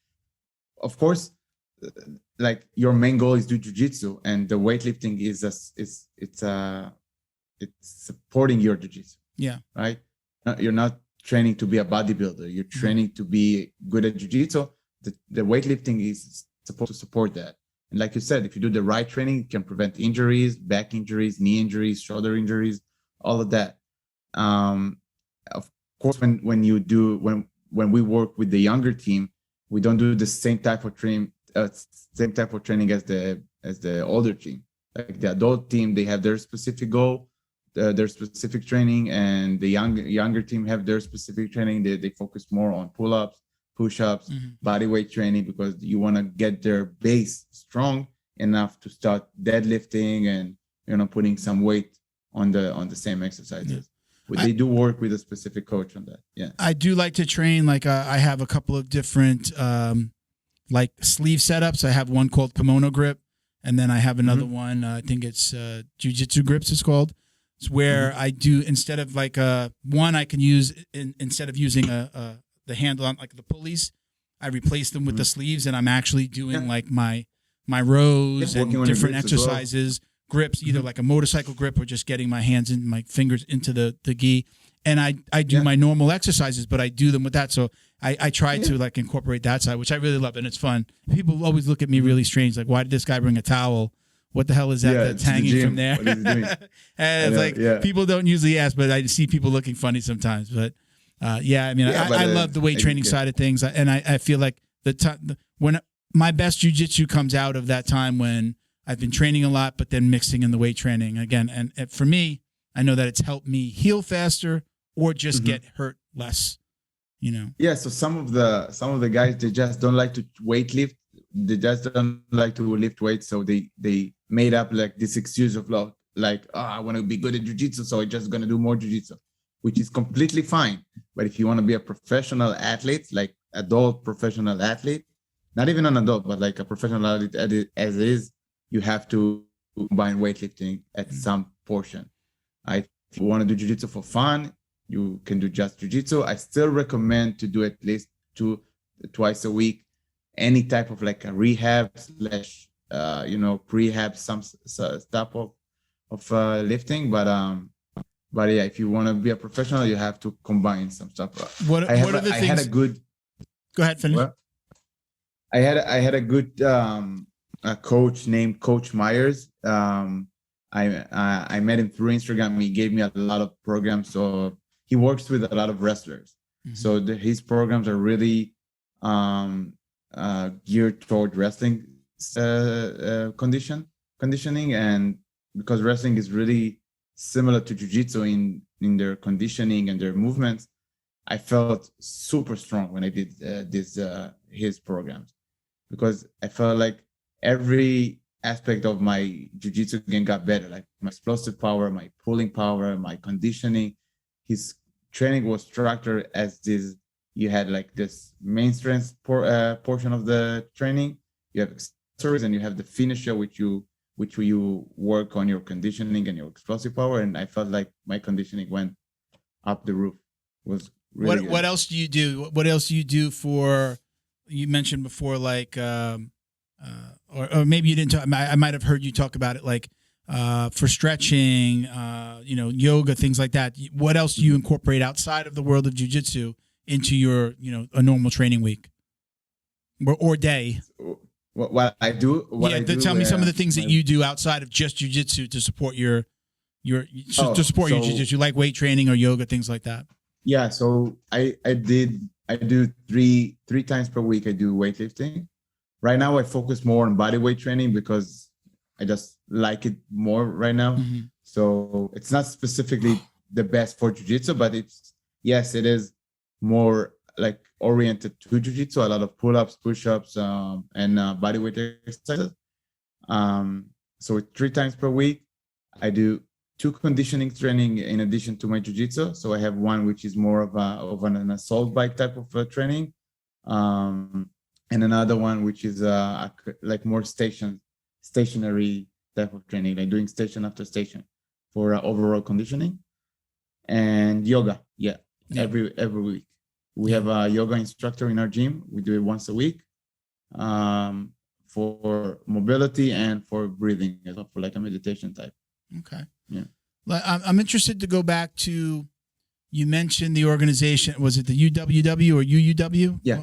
of course, like your main goal is do jiu-jitsu, and the weightlifting is it's supporting your jiu-jitsu. Yeah. Right. You're not training to be a bodybuilder. You're training to be good at jiu-jitsu. The weightlifting is supposed to support that. And like you said, if you do the right training, it can prevent injuries, back injuries, knee injuries, shoulder injuries, all of that. Of course, when we work with the younger team, we don't do the same type of training as the older team. Like the adult team, they have their specific goal, their specific training, and the younger team have their specific training. They focus more on pull-ups, push-ups, body weight training, because you want to get their base strong enough to start deadlifting and putting some weight on the same exercises. Yeah. But they do work with a specific coach on that. Yeah, I do like to train. Like I have a couple of different like sleeve setups. I have one called kimono grip, and then I have another one. I think it's jiu-jitsu grips. It's called. It's where I do, instead of like one I can use instead of using the handle on like the pulleys, I replace them with the sleeves, and I'm actually doing like my rows and different exercises. Grips, either like a motorcycle grip or just getting my hands and my fingers into the gi. And I do my normal exercises, but I do them with that. So I try to like incorporate that side, which I really love, and it's fun. People always look at me really strange, like, why did this guy bring a towel? What the hell is that that's hanging from there? What is he doing? And it's like people don't usually ask, but I see people looking funny sometimes. But I love the weight training side of things, and I feel like when my best jiu-jitsu comes out of that time when I've been training a lot, but then mixing in the weight training again. And for me, I know that it's helped me heal faster or just get hurt less, Yeah. So some of the guys, they just don't like to weight lift. They just don't like to lift weights. So they made up like this excuse of like, I want to be good at jiu-jitsu, so I'm just going to do more jiu-jitsu, which is completely fine. But if you want to be a professional athlete, like adult professional athlete, not even an adult, but like a professional athlete as is, you have to combine weightlifting at some portion. If you want to do jiu-jitsu for fun, you can do just jiu-jitsu. I still recommend to do at least twice a week, any type of like a rehab / prehab, some type of lifting. But yeah, if you want to be a professional, you have to combine some stuff. What are the things? I had a good. Go ahead, finish. I had a good a coach named Coach Myers. I met him through Instagram. He gave me a lot of programs. So he works with a lot of wrestlers. So his programs are really geared toward wrestling conditioning, and because wrestling is really similar to jiu-jitsu in their conditioning and their movements, I felt super strong when I did his programs, because I felt like every aspect of my jiu-jitsu game got better, like my explosive power, my pulling power, my conditioning. His training was structured as this. You had like this main strength portion of the training. You have accessories, and you have the finisher, which you work on your conditioning and your explosive power. And I felt like my conditioning went up the roof. It was really good. What else do you do? What else do you do for? You mentioned before, like. Or maybe you didn't talk, I might have heard you talk about it, like for stretching, yoga, things like that. What else do you incorporate outside of the world of jiu-jitsu into your, a normal training week or day? What I do? Tell me some of the things that you do outside of just jiu-jitsu to support your jiu-jitsu, like weight training or yoga, things like that. Yeah, so I do three times per week. I do weightlifting. Right now, I focus more on body weight training because I just like it more right now. So it's not specifically the best for jiu-jitsu, but it is more like oriented to jiu-jitsu. A lot of pull-ups, push-ups, and body weight exercises. So 3 times per week, I do 2 conditioning training in addition to my jiu-jitsu. So I have one which is more of an assault bike type of training. And another one which is like more stationary type of training, like doing station after station for overall conditioning. And yoga, every week. We have a yoga instructor in our gym. We do it once a week. for mobility and for breathing as well, for like a meditation type. Okay. Yeah. I'm interested to go back to, you mentioned the organization. Was it the UWW or UUW? Yeah.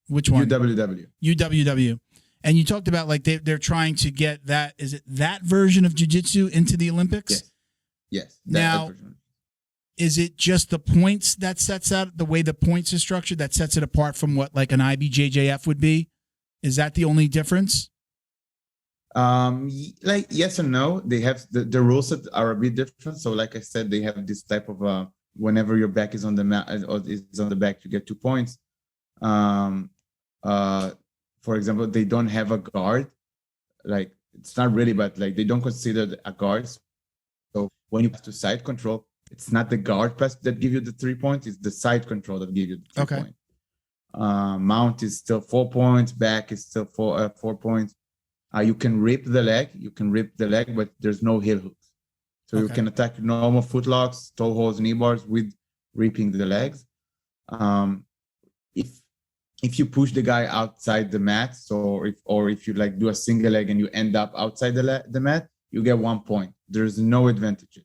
Which one? UWW. UWW. And you talked about like they're trying to get that, is it that version of jiu-jitsu into the Olympics? Yes. Now, is it just the points that sets out, the way the points is structured, that sets it apart from what like an IBJJF would be? Is that the only difference? Like yes and no. They have the rules that are a bit different. So like I said, they have this type of whenever your back is on the mat or is on the back, you get 2 points. For example, they don't have a guard. Like it's not really, but like they don't consider a guard. So when you pass to side control, it's not the guard press that give you the 3 points. It's the side control that give you the 3 points. Mount is still 4 points. Back is still 4 points. You can rip the leg, but there's no heel hooks. So you can attack normal foot locks, toe holds, knee bars with ripping the legs. If you push the guy outside the mat, or if you like do a single leg and you end up outside the mat, you get 1 point. There's no advantages.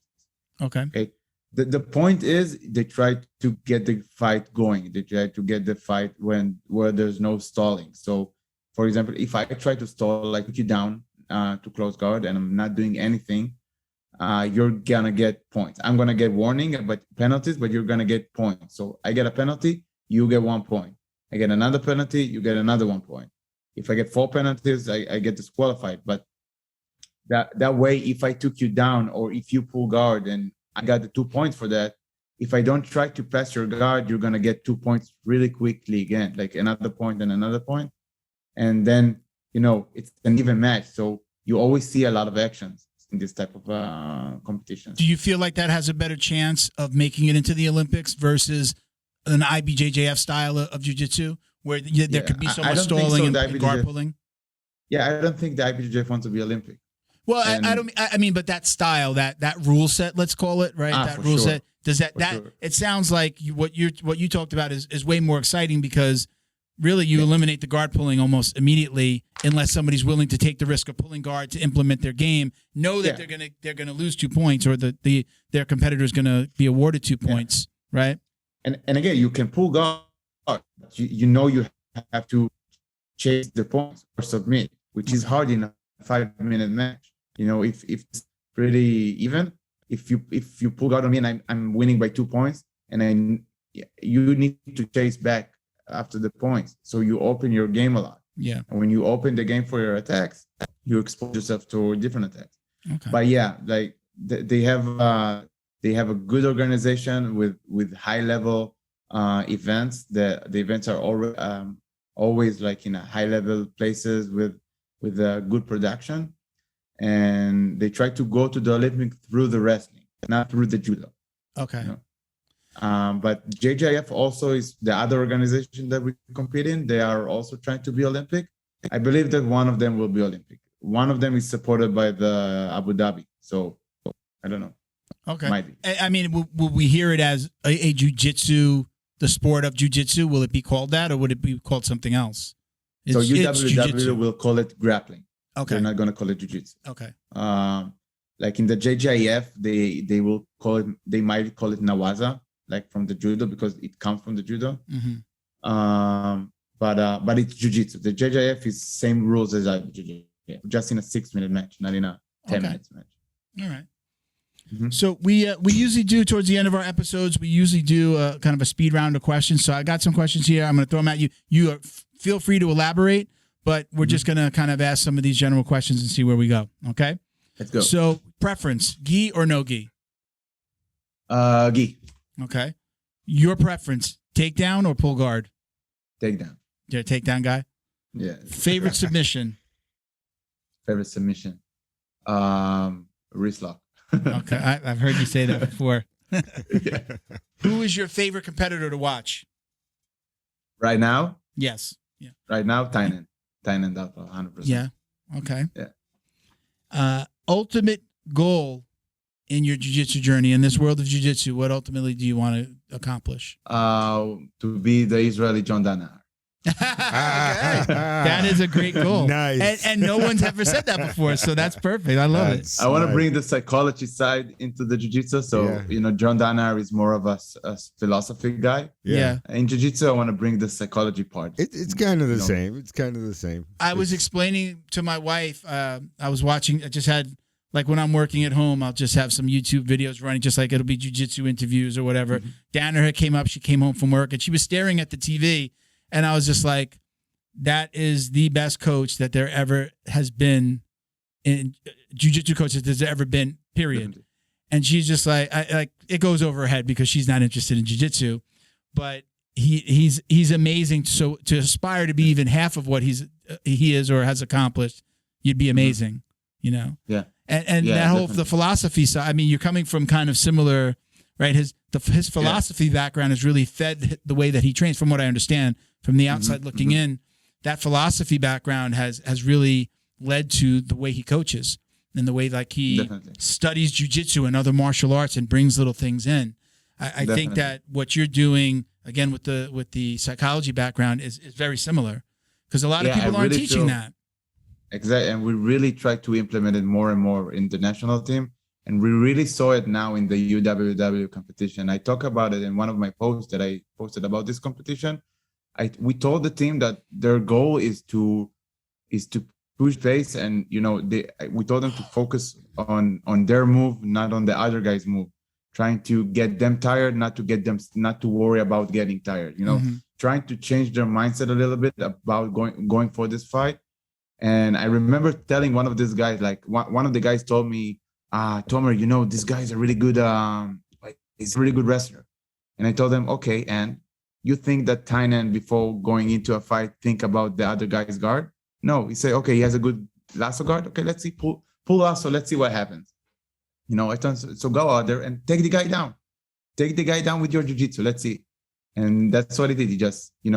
Okay. The point is they try to get the fight going. They try to get the fight where there's no stalling. So, for example, if I try to stall, like put you down to close guard and I'm not doing anything, you're gonna get points. I'm gonna get warning, but penalties, but you're gonna get points. So I get a penalty, you get 1 point. I get another penalty, you get another 1 point. If I get 4 penalties, I get disqualified. But that way, if I took you down or if you pull guard and I got the 2 points for that, if I don't try to pass your guard, you're gonna get 2 points really quickly again, like another point and another point. And then, it's an even match. So you always see a lot of actions in this type of competitions. Do you feel like that has a better chance of making it into the Olympics versus an IBJJF style of jiu-jitsu where there could be so much stalling and guard pulling? Yeah, I don't think the IBJJF wants to be Olympic. Well, I mean, but that style, that rule set, let's call it, right? That rule set, does that it sounds like what you talked about is way more exciting because really you eliminate the guard pulling almost immediately unless somebody's willing to take the risk of pulling guard to implement their game, know that they're gonna lose 2 points or their competitor is gonna be awarded 2 points, right? And again, you can pull guard. You have to chase the points or submit, which is hard in a 5-minute match. If it's pretty even, if you pull guard on me and I'm winning by 2 points, and then you need to chase back after the points, so you open your game a lot. Yeah. And when you open the game for your attacks, you expose yourself to different attacks. Okay. But yeah, like they have a good organization with high level events. The events are always like in a high level places with good production, and they try to go to the Olympics through the wrestling, not through the judo. Okay. But JJF also is the other organization that we compete in. They are also trying to be Olympic. I believe that one of them will be Olympic. One of them is supported by the Abu Dhabi. So I don't know. Okay. Might be. I mean, will we hear it as a jiu-jitsu, the sport of jiu-jitsu? Will it be called that or would it be called something else? So UWW will call it grappling. Okay. They're not going to call it jiu-jitsu. Okay. Like in the JJF, they will call it, they might call it Nawaza, like from the judo because it comes from the judo. Mm-hmm. But it's jiu-jitsu. The JJF is same rules as IBJJ, just in a 6-minute match, not in a 10 minutes match. All right. Mm-hmm. So we usually do towards the end of our episodes, we usually do kind of a speed round of questions. So I got some questions here. I'm going to throw them at you. You feel free to elaborate, but we're just going to kind of ask some of these general questions and see where we go. Okay. Let's go. So preference, gi or no gi? Gi. Okay. Your preference, takedown or pull guard? Takedown. You're a takedown guy? Yeah. Favorite submission? Favorite submission? Wrist lock. Okay. I've heard you say that before. Who is your favorite competitor to watch? Right now? Yes. Yeah. Right now, Thailand. Thailand, 100%. Yeah. Okay. Yeah. Ultimate goal in your jiu-jitsu journey, in this world of jiu-jitsu, what ultimately do you want to accomplish? To be the Israeli John Danaher. That is a great goal. Nice. And no one's ever said that before, so that's perfect. I love it. I want to bring the psychology side into the jiu-jitsu. So, John Danaher is more of a philosophy guy. Yeah. In jiu-jitsu, I want to bring the psychology part. It's kind of the same. It's kind of the same. I was explaining to my wife, I was watching, I just had, like when I'm working at home, I'll just have some YouTube videos running, just like it'll be jiu-jitsu interviews or whatever. Danaher came up, she came home from work, and she was staring at the TV, and I was just like, that is the best coach that there ever has been in jiu-jitsu coach that there's ever been, period. And she's just like, it goes over her head because she's not interested in jiu-jitsu, but he's amazing. So to aspire to be even half of what he is or has accomplished, you'd be amazing, you know? Yeah. And Yeah, that whole, definitely. the philosophy side, I mean, you're coming from kind of similar, right? His philosophy background has really fed the way that he trains, from what I understand, from the outside looking in. That philosophy background has really led to the way he coaches and the way like he studies jiu-jitsu and other martial arts and brings little things in. I think that what you're doing, again, with the psychology background is very similar, because a lot of people aren't teaching that. Exactly. And we really try to implement it more and more in the national team. And we really saw it now in the UWW competition. I talk about it in one of my posts that I posted about this competition. We told the team that their goal is to push pace, and we told them to focus on their move, not on the other guy's move. Trying to get them tired, not to worry about getting tired. Trying to change their mindset a little bit about going for this fight. And I remember telling one of these guys, like one of the guys told me, Tomer, this guy's a really good, he's a really good wrestler. And I told them, okay, and you think that Thailand, before going into a fight, think about the other guy's guard? No, he said, okay, he has a good lasso guard. Okay, let's see, pull lasso, let's see what happens. I told him, so go out there and take the guy down. Take the guy down with your jiu-jitsu. Let's see. And that's what he did. He just, he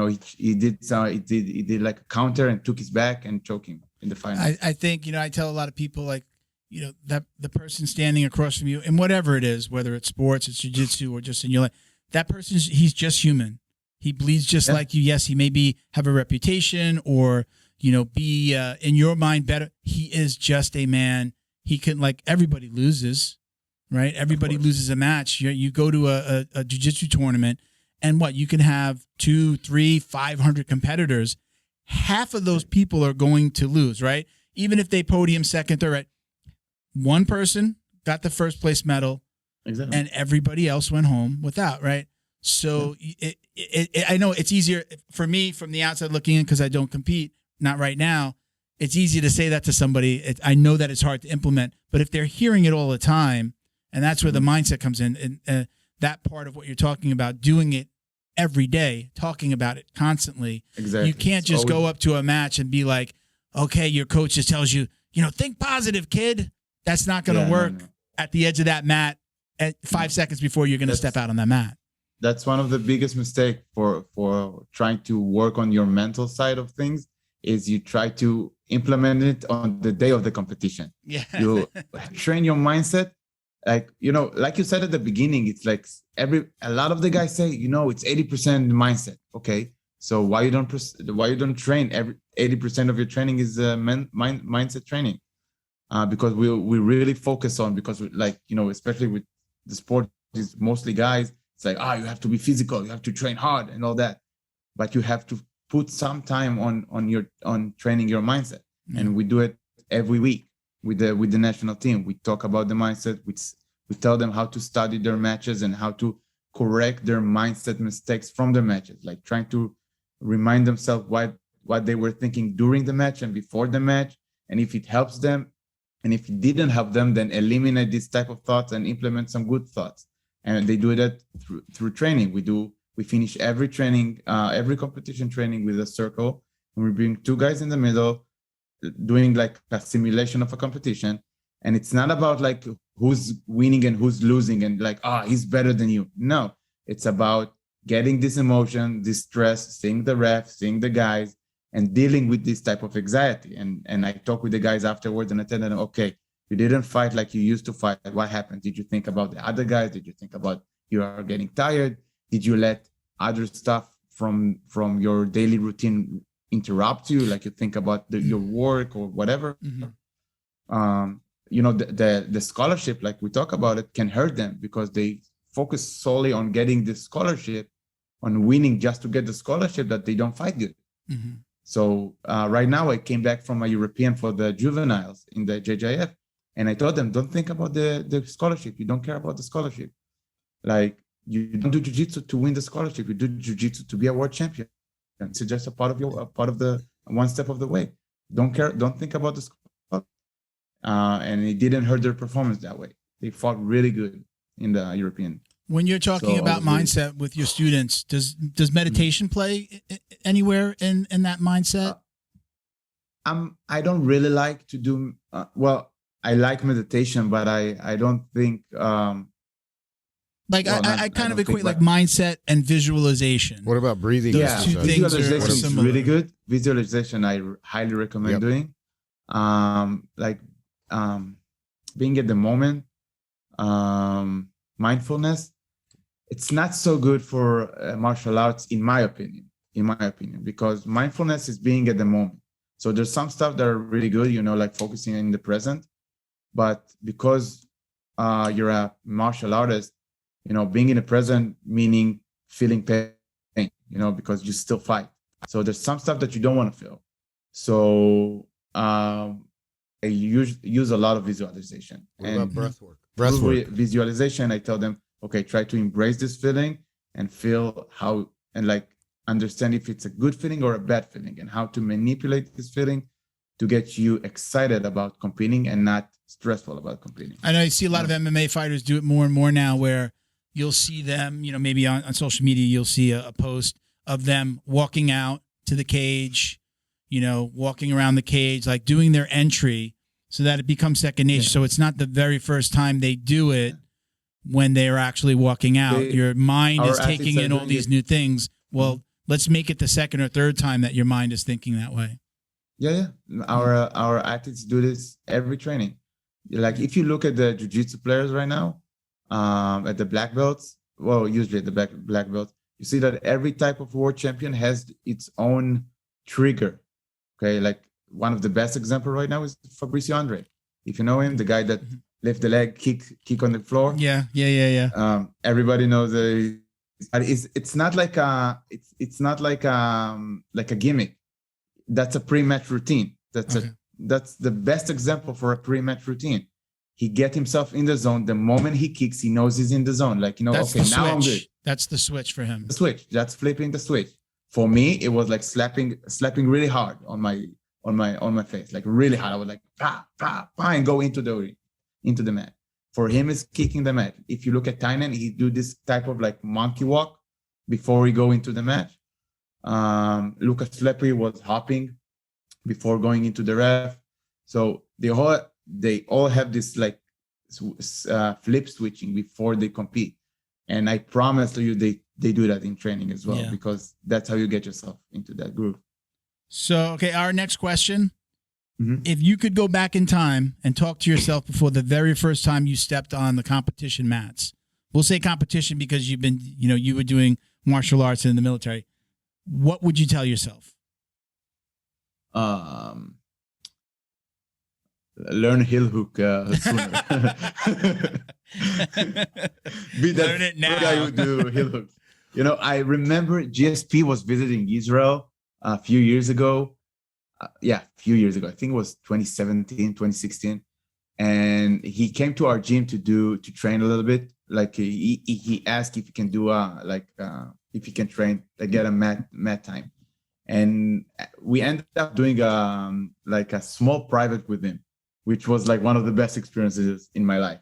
did like a counter and took his back and choked him in the final. I think, I tell a lot of people, like, that the person standing across from you, and whatever it is, whether it's sports, it's jiu-jitsu, or just in your life, that person, he's just human. He bleeds just like you. Yes, he maybe have a reputation or, be in your mind better. He is just a man. He can, like, everybody loses, right? Everybody loses a match. You go to a jiu-jitsu tournament, and you can have 200, 300, 500 competitors. Half of those people are going to lose, right? Even if they podium second, third, right? One person got the first place medal, and everybody else went home without, right? So I know it's easier for me from the outside looking in, because I don't compete, not right now. It's easy to say that to somebody. I know that it's hard to implement, but if they're hearing it all the time, and that's where the mindset comes in, and that part of what you're talking about, doing it every day, talking about it constantly. Exactly. You can't just go up to a match and be like, okay, your coach just tells you, think positive, kid. That's not going to work at the edge of that mat at 5 seconds before you're going to step out on that mat. That's one of the biggest mistakes for trying to work on your mental side of things, is you try to implement it on the day of the competition. Yeah. You train your mindset. Like you said at the beginning, it's like a lot of the guys say, it's 80% mindset. Okay. So why you don't train 80% of your training is mindset training? Because we really focus on, because especially with the sport, is mostly guys. It's like, you have to be physical, you have to train hard and all that, but you have to put some time on training your mindset. And we do it every week with the national team. We talk about the mindset. We tell them how to study their matches and how to correct their mindset mistakes from their matches, like trying to remind themselves what they were thinking during the match and before the match. And if it helps them, and if it didn't help them, then eliminate this type of thoughts and implement some good thoughts. And they do that through training. We finish every training, every competition training with a circle, and we bring two guys in the middle, doing like a simulation of a competition. And it's not about like who's winning and who's losing and like, he's better than you. No, it's about getting this emotion, this stress, seeing the ref, seeing the guys, and dealing with this type of anxiety. And I talk with the guys afterwards, and I tell them, okay, you didn't fight like you used to fight. What happened? Did you think about the other guys? Did you think about you are getting tired? Did you let other stuff from your daily routine interrupt you, like you think about your work or whatever. You know, the scholarship, like we talk about it, can hurt them because they focus solely on getting the scholarship, on winning just to get the scholarship, that they don't fight good. So right now I came back from a European for the juveniles in the JJF, and I told them, don't think about the scholarship. You don't care about the scholarship. Like, you don't do jiu-jitsu to win the scholarship. You do jiu-jitsu to be a world champion. It's just a part of the one step of the way. Don't think about the scholarship. And it didn't hurt their performance that way. They fought really good in the European. When you're talking about mindset with your students, does meditation play anywhere in that mindset? I don't really like to do well. I like meditation, but I don't think I kind of equate like mindset and visualization. What about breathing? Yeah, visualization is similar. really good. Visualization I highly recommend doing. Being at the moment, mindfulness. It's not so good for martial arts, in my opinion, because mindfulness is being at the moment. So there's some stuff that are really good, you know, like focusing in the present. But because you're a martial artist, you know, being in the present, meaning feeling pain, you know, because you still fight. So there's some stuff that you don't want to feel. So I use a lot of visualization. What about breath work? Breath work. Visualization, I tell them, okay, try to embrace this feeling and feel how, and like understand if it's a good feeling or a bad feeling, and how to manipulate this feeling to get you excited about competing and not stressful about competing. I know you see a lot of MMA fighters do it more and more now, where you'll see them, you know, maybe on social media, you'll see a post of them walking out to the cage, you know, walking around the cage, like doing their entry so that it becomes second nature. So it's not the very first time they do it. When they're actually walking out, your mind is taking in all these new things. Well, let's make it the second or third time that your mind is thinking that way. Yeah. Our athletes do this every training. Like, if you look at the jiu-jitsu players right now, at the black belts, well, usually at the black belts, you see that every type of world champion has its own trigger. Okay, like one of the best example right now is Fabricio Andre. If you know him, the guy that lift the leg, kick on the floor. Yeah. Everybody knows it's not like a gimmick. That's a pre-match routine. That's the best example for a pre-match routine. He get himself in the zone. The moment he kicks, he knows he's in the zone. Like, you know, that's okay, now I'm good. That's the switch for him. The switch. That's flipping the switch. For me, it was like slapping really hard on my face, like really hard. I was like, pa, and go into the mat. For him, it's kicking the mat. If you look at Thailand, he do this type of like monkey walk before he go into the match. Lucas Lepri was hopping before going into the ref. So they all have this like flip switching before they compete. And I promise you, they do that in training as well, because that's how you get yourself into that groove. So, okay, our next question. If you could go back in time and talk to yourself before the very first time you stepped on the competition mats, we'll say competition because you were doing martial arts in the military. What would you tell yourself? Learn heel hook sooner. Learn it now. Guy who do heel hooks. You know, I remember GSP was visiting Israel a few years ago. I think it was 2017, 2016. And he came to our gym to train a little bit. Like he asked if he can do if he can train, get a mat time. And we ended up doing a small private with him, which was like one of the best experiences in my life.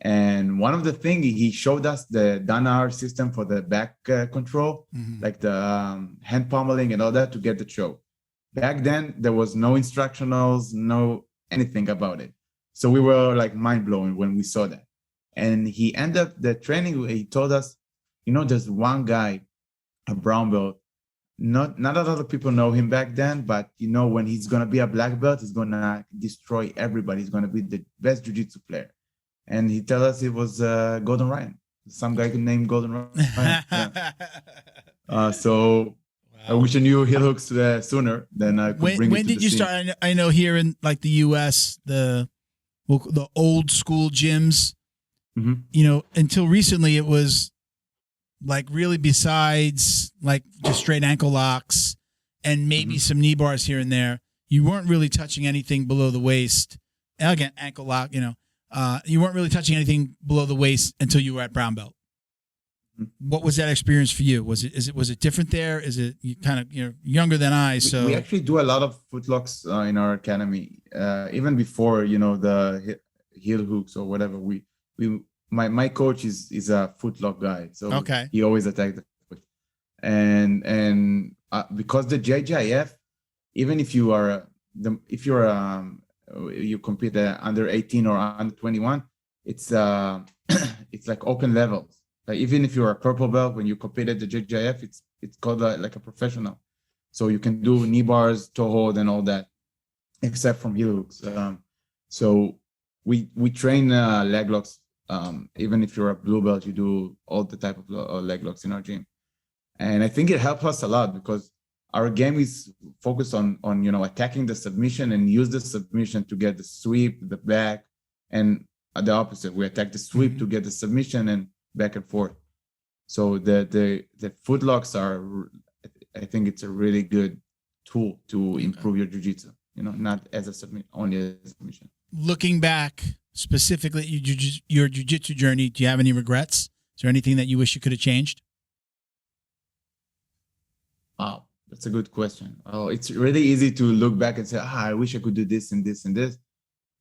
And one of the things, he showed us the Danaher system for the back control, like the hand pommeling and all that to get the choke. Back then, there was no instructionals, no anything about it. So we were like mind blowing when we saw that. And he ended up the training, he told us, you know, there's one guy, a brown belt. Not a lot of people know him back then, but you know, when he's gonna be a black belt, he's gonna destroy everybody. He's gonna be the best jiu-jitsu player. And he told us it was Gordon Ryan, some guy named Gordon Ryan. So I wish I knew heel hooks sooner than I could bring it to When did the you scene. start? I know here in like the U.S., the old school gyms, Mhm. you know, until recently it was like really besides like just straight ankle locks and maybe some knee bars here and there, you weren't really touching anything below the waist. And again, ankle lock, you know, you weren't really touching anything below the waist until you were at brown belt. What was that experience for you? Was it different there? Is it you kind of, you know, younger than I? So We actually do a lot of footlocks in our academy, even before, you know, the heel hooks or whatever. My coach is a footlock guy, so Okay. he always attacked the foot. And because the JJF, even if you are you compete under 18 or under 21, it's it's like open levels. Like even if you're a purple belt, when you compete at the JJF, it's called like a professional. So you can do knee bars, toe hold, and all that, except from heel hooks. So we train leg locks. Even if you're a blue belt, you do all the type of leg locks in our gym, and I think it helps us a lot because our game is focused on you know, attacking the submission and use the submission to get the sweep, the back, and the opposite. We attack the sweep to get the submission and back and forth. So the foot locks are, I think it's a really good tool to improve your jiu-jitsu, you know, not as a submission, only as a submission. looking back specifically at your jiu-jitsu journey, do you have any regrets? Is there anything that you wish you could have changed? Wow, that's a good question. Oh, it's really easy to look back and say, I wish I could do this and this and this.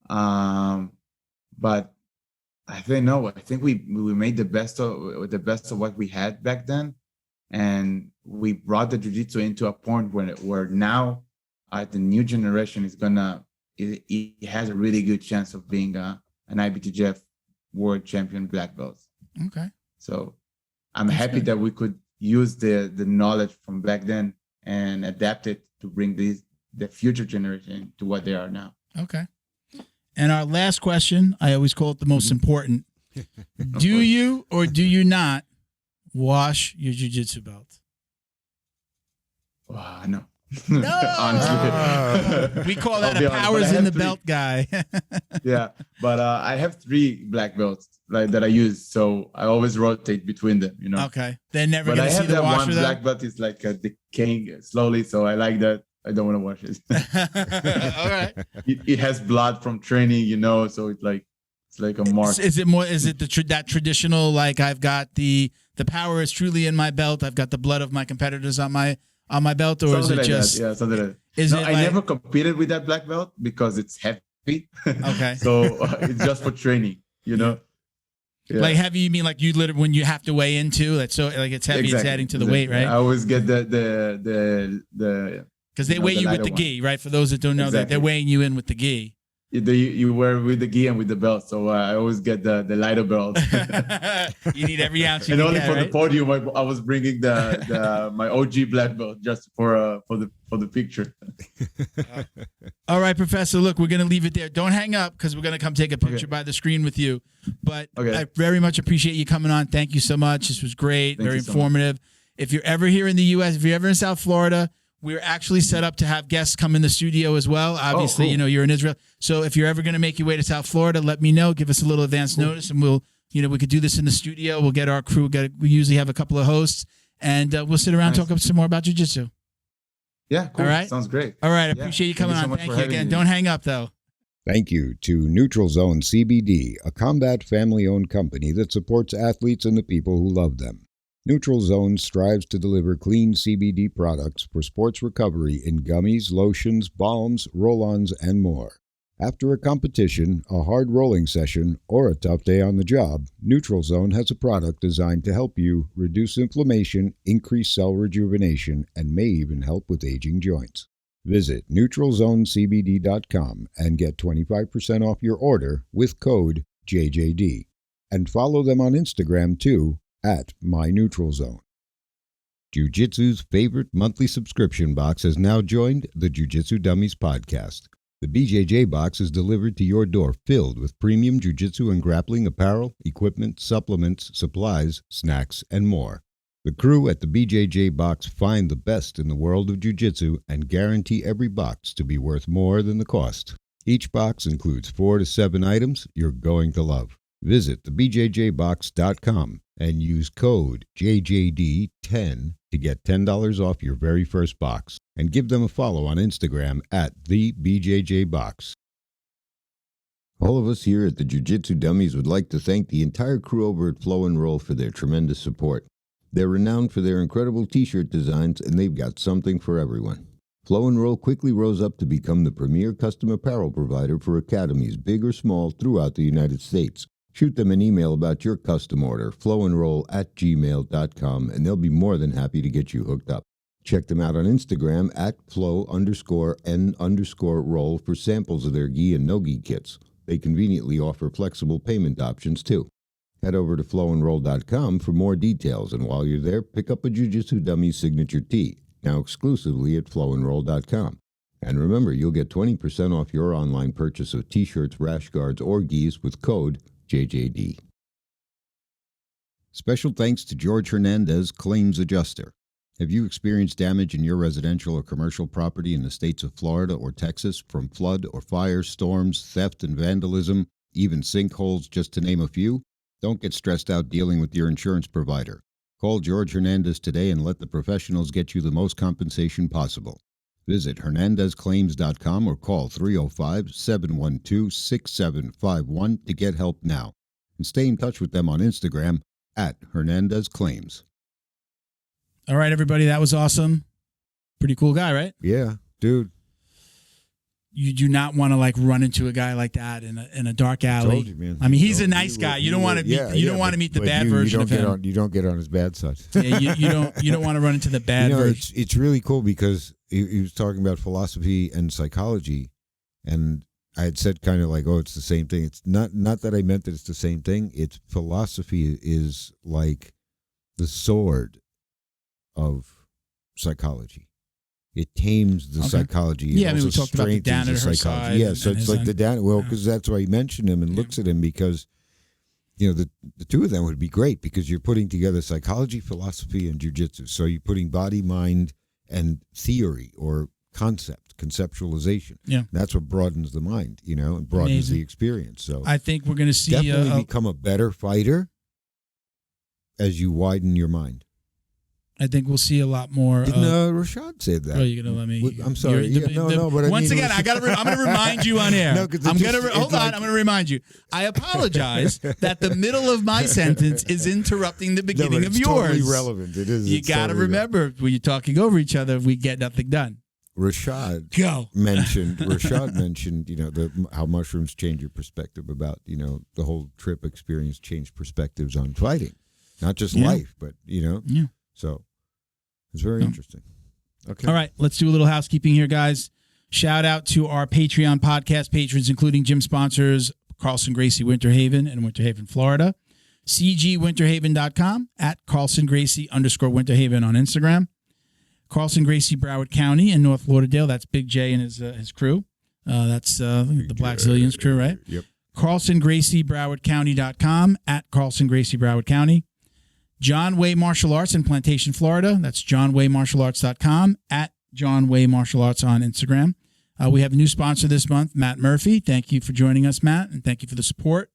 But I think no. I think we made the best of what we had back then, and we brought the jiu-jitsu into a point where now the new generation is it has a really good chance of being an IBTJF world champion black belt. Okay. So I'm That's happy good. that we could use the knowledge from back then and adapt it to bring the future generation to what they are now. Okay. And our last question, I always call it the most important. Do you or do you not wash your jiu-jitsu belt? Wow, no. No. Honestly. We call that I'll be a honest, but powers I in have the three. belt guy. Yeah, but I have 3 black belts that I use, so I always rotate between them, you know. Okay. They're never But going I to see have the that washer one though? black belt is like decaying slowly, so I like that. I don't want to wash it. All right. It has blood from training, you know, so it's like a mark. Is it that traditional, like I've got the power is truly in my belt, I've got the blood of my competitors on my belt, or Something is it like just that. Yeah, something like that. is No, it I like, never competed with that black belt because it's heavy. Okay. So it's just for training, you know. Yeah. like heavy, you mean like you literally when you have to weigh into it, so like it's heavy, it's adding to the weight, right? I always get the Because they you know, weigh the you with lighter the one. gi, right? For those that don't know, Exactly. they're weighing you in with the gi. you wear with the gi and with the belt, so I always get the lighter belt. You need every ounce you And can only get, for the right? podium, I was bringing the my OG black belt just for the picture. All right, Professor, look, we're going to leave it there. Don't hang up because we're going to come take a picture by the screen with you. But Okay. I very much appreciate you coming on. Thank you so much. This was great, Thank very you so much. informative. If you're ever here in the U.S., if you're ever in South Florida, we're actually set up to have guests come in the studio as well. Obviously, cool. you know, you're in Israel. So if you're ever going to make your way to South Florida, let me know. Give us a little advance notice, and we'll, you know, we could do this in the studio. We'll get our crew. We usually have a couple of hosts, and we'll sit around and Nice. talk some more about jiu-jitsu. Yeah, cool. All right. Sounds great. All right. I Yeah. appreciate you Thank coming you so on. much Thank for you having again. me. Don't hang up, though. Thank you to Neutral Zone CBD, a combat family-owned company that supports athletes and the people who love them. Neutral Zone strives to deliver clean CBD products for sports recovery in gummies, lotions, balms, roll-ons, and more. After a competition, a hard rolling session, or a tough day on the job, Neutral Zone has a product designed to help you reduce inflammation, increase cell rejuvenation, and may even help with aging joints. Visit NeutralZoneCBD.com and get 25% off your order with code JJD. And follow them on Instagram too, at MyNeutralZone. Jiu-Jitsu's favorite monthly subscription box has now joined the Jiu Jitsu Dummies Podcast. The BJJ Box is delivered to your door filled with premium jiu-jitsu and grappling apparel, equipment, supplements, supplies, snacks, and more. The crew at the BJJ Box find the best in the world of jiu-jitsu and guarantee every box to be worth more than the cost. Each box includes 4 to 7 items you're going to love. Visit thebjjbox.com and use code JJD10 to get $10 off your very first box. And give them a follow on Instagram at @thebjjbox. All of us here at the Jiu Jitsu Dummies would like to thank the entire crew over at Flow and Roll for their tremendous support. They're renowned for their incredible t-shirt designs, and they've got something for everyone. Flow and Roll quickly rose up to become the premier custom apparel provider for academies, big or small, throughout the United States. Shoot them an email about your custom order, flowandroll@gmail.com, and they'll be more than happy to get you hooked up. Check them out on Instagram at flow_n_roll for samples of their gi and no-gi kits. They conveniently offer flexible payment options, too. Head over to flowandroll.com for more details, and while you're there, pick up a Jiu Jitsu Dummies signature tee, now exclusively at flowandroll.com. And remember, you'll get 20% off your online purchase of t-shirts, rash guards, or gis with code JJD. Special thanks to George Hernandez Claims Adjuster. Have you experienced damage in your residential or commercial property in the states of Florida or Texas from flood or fire, storms, theft and vandalism, even sinkholes, just to name a few? Don't get stressed out dealing with your insurance provider. Call George Hernandez today and let the professionals get you the most compensation possible. Visit hernandezclaims.com or call 305-712-6751 to get help now. And stay in touch with them on Instagram at Hernandez Claims. All right, everybody, that was awesome. Pretty cool guy, right? Yeah, dude. You do not want to run into a guy like that in a dark alley. I told you, man. I mean, he's a nice guy. You don't want to meet. You don't want to meet the bad version of him. You don't get on his bad side. Yeah, you don't want to run into the bad version. It's really cool because he was talking about philosophy and psychology, and I had said kind of like, oh, it's the same thing. It's not that I meant that it's the same thing. It's philosophy is like the sword of psychology. It tames the psychology. Yeah, we talked about the Danaher side. Yeah, so it's like the Danaher. Well, because that's why he mentioned him and looks at him because, the two of them would be great because you're putting together psychology, philosophy, and jiu-jitsu. So you're putting body, mind, and theory or conceptualization. Yeah. That's what broadens the mind, and broadens the experience. So I think we're going to see definitely become a better fighter as you widen your mind. I think we'll see a lot more. Didn't Rashad say that? Oh, you're gonna let me? I'm sorry. But once again, I'm going to remind you on air. I'm going to remind you. I apologize that the middle of my sentence is interrupting the beginning of yours. Totally relevant. It is. You got to remember when you're talking over each other, we get nothing done. Rashad mentioned, how mushrooms change your perspective about, the whole trip experience changed perspectives on fighting, not just life, but Yeah. So it's very interesting. Okay. All right, let's do a little housekeeping here, guys. Shout out to our Patreon podcast patrons, including gym sponsors Carlson Gracie Winter Haven in Winter Haven, Florida. CGWinterhaven.com at Carlson Gracie _Winter Haven on Instagram. Carlson Gracie Broward County in North Lauderdale. That's Big J and his crew. That's the Black Zillions crew, right? Yep. Carlson Gracie BrowardCounty.com at Carlson Gracie Broward County. John Way Martial Arts in Plantation, Florida. That's johnwaymartialarts.com at John Way Martial Arts on Instagram. We have a new sponsor this month, Matt Murphy. Thank you for joining us, Matt, and thank you for the support.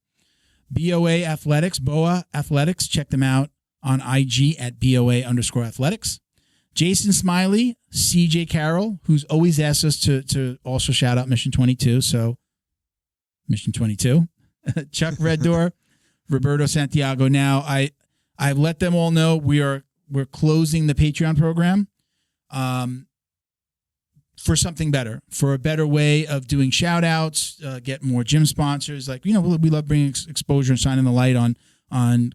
BOA Athletics, BOA Athletics. Check them out on IG at BOA_athletics. Jason Smiley, CJ Carroll, who's always asked us to also shout out Mission 22. So, Mission 22. Chuck Reddoor, Roberto Santiago. Now, I've let them all know we're closing the Patreon program for something better, for a better way of doing shout outs, get more gym sponsors. We love bringing exposure and shining the light on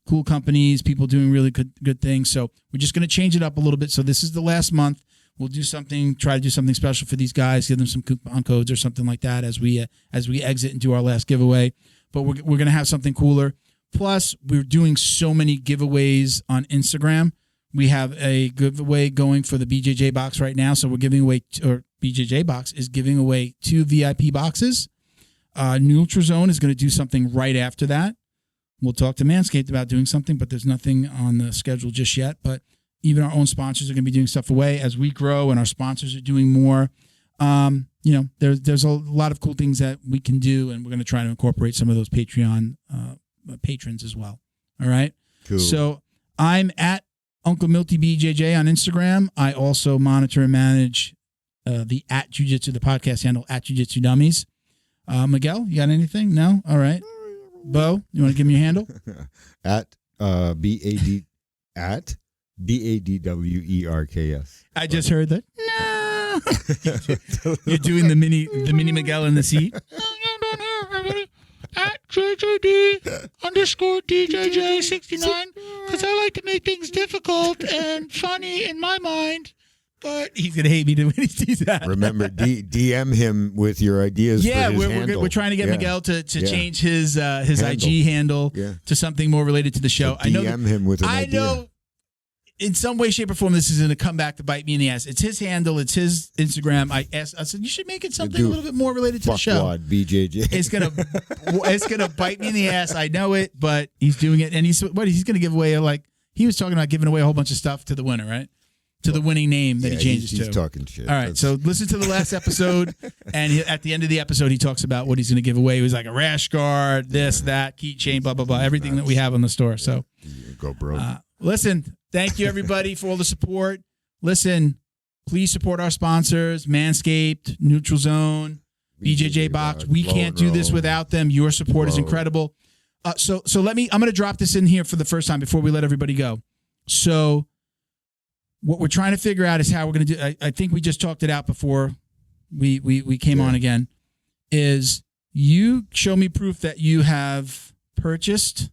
cool companies, people doing really good things. So we're just going to change it up a little bit. So this is the last month. We'll try to do something special for these guys, give them some coupon codes or something like that as we exit and do our last giveaway. But we're going to have something cooler. Plus, we're doing so many giveaways on Instagram. We have a giveaway going for the BJJ Box right now. So we're giving away, or BJJ Box is giving away 2 VIP boxes. Nutrizone is going to do something right after that. We'll talk to Manscaped about doing something, but there's nothing on the schedule just yet. But even our own sponsors are going to be doing stuff away as we grow and our sponsors are doing more. There's a lot of cool things that we can do, and we're going to try to incorporate some of those Patreon patrons as well. All right. Cool. So I'm at Uncle Milty BJJ on Instagram. I also monitor and manage the at Jiu Jitsu, the podcast handle at Jiu Jitsu Dummies. Miguel, you got anything? No? All right. Bo, you want to give me your handle? At BADWERKS. I just heard that. No. You're doing the mini Miguel in the seat. At JJD _DJJ69, because I like to make things difficult and funny in my mind. But he's gonna hate me when he sees that. Remember, DM him with your ideas. Yeah, for his handle. we're trying to get Miguel to change his IG handle to something more related to the show. So DM him with an idea. I know. In some way, shape, or form, this is going to come back to bite me in the ass. It's his handle. It's his Instagram. I said, you should make it something a little bit more related to the show. BJJ. It's gonna bite me in the ass. I know it, but he's doing it, and he's going to give away he was talking about giving away a whole bunch of stuff to the winner, right? To the winning name that he changes he's to. Talking shit. All right, so listen to the last episode, and at the end of the episode, he talks about what he's going to give away. It was like a rash guard, this, that, keychain, blah, blah, blah, everything that we have on the store. So, go, bro. Listen, thank you, everybody, for all the support. Listen, please support our sponsors, Manscaped, Neutral Zone, BJJ Box. We can't do this without them. Your support is incredible. So I'm going to drop this in here for the first time before we let everybody go. So what we're trying to figure out is how we're going to do. I think we just talked it out before we came on again. Is you show me proof that you have purchased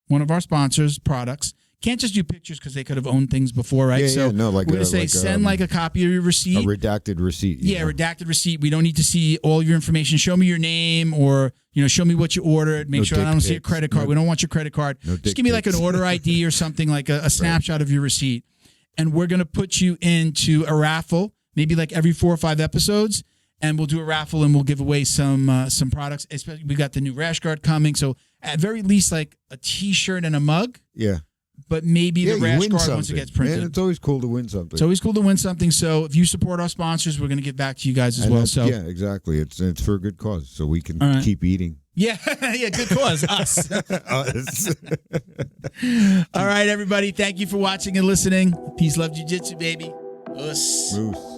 one of our sponsors' products. Can't just do pictures because they could have owned things before, right? We're going to say send a copy of your receipt. A redacted receipt. Redacted receipt. We don't need to see all your information. Show me your name or, show me what you ordered. Make sure I don't see a credit card. We don't want your credit card. Just give me like an order ID or something, like a snapshot of your receipt. And we're going to put you into a raffle, maybe like every 4 or 5 episodes. And we'll do a raffle and we'll give away some products. Especially, we got the new rash guard coming. So at very least, like a T-shirt and a mug. Yeah. But maybe the rash guard once it gets printed. Man, it's always cool to win something. It's always cool to win something. So if you support our sponsors, we're going to give back to you guys as well. So yeah, exactly. It's for a good cause, so we can keep eating. Yeah, good cause. Us. Us. All right, everybody. Thank you for watching and listening. Peace, love, jiu-jitsu, baby. Us. Moose.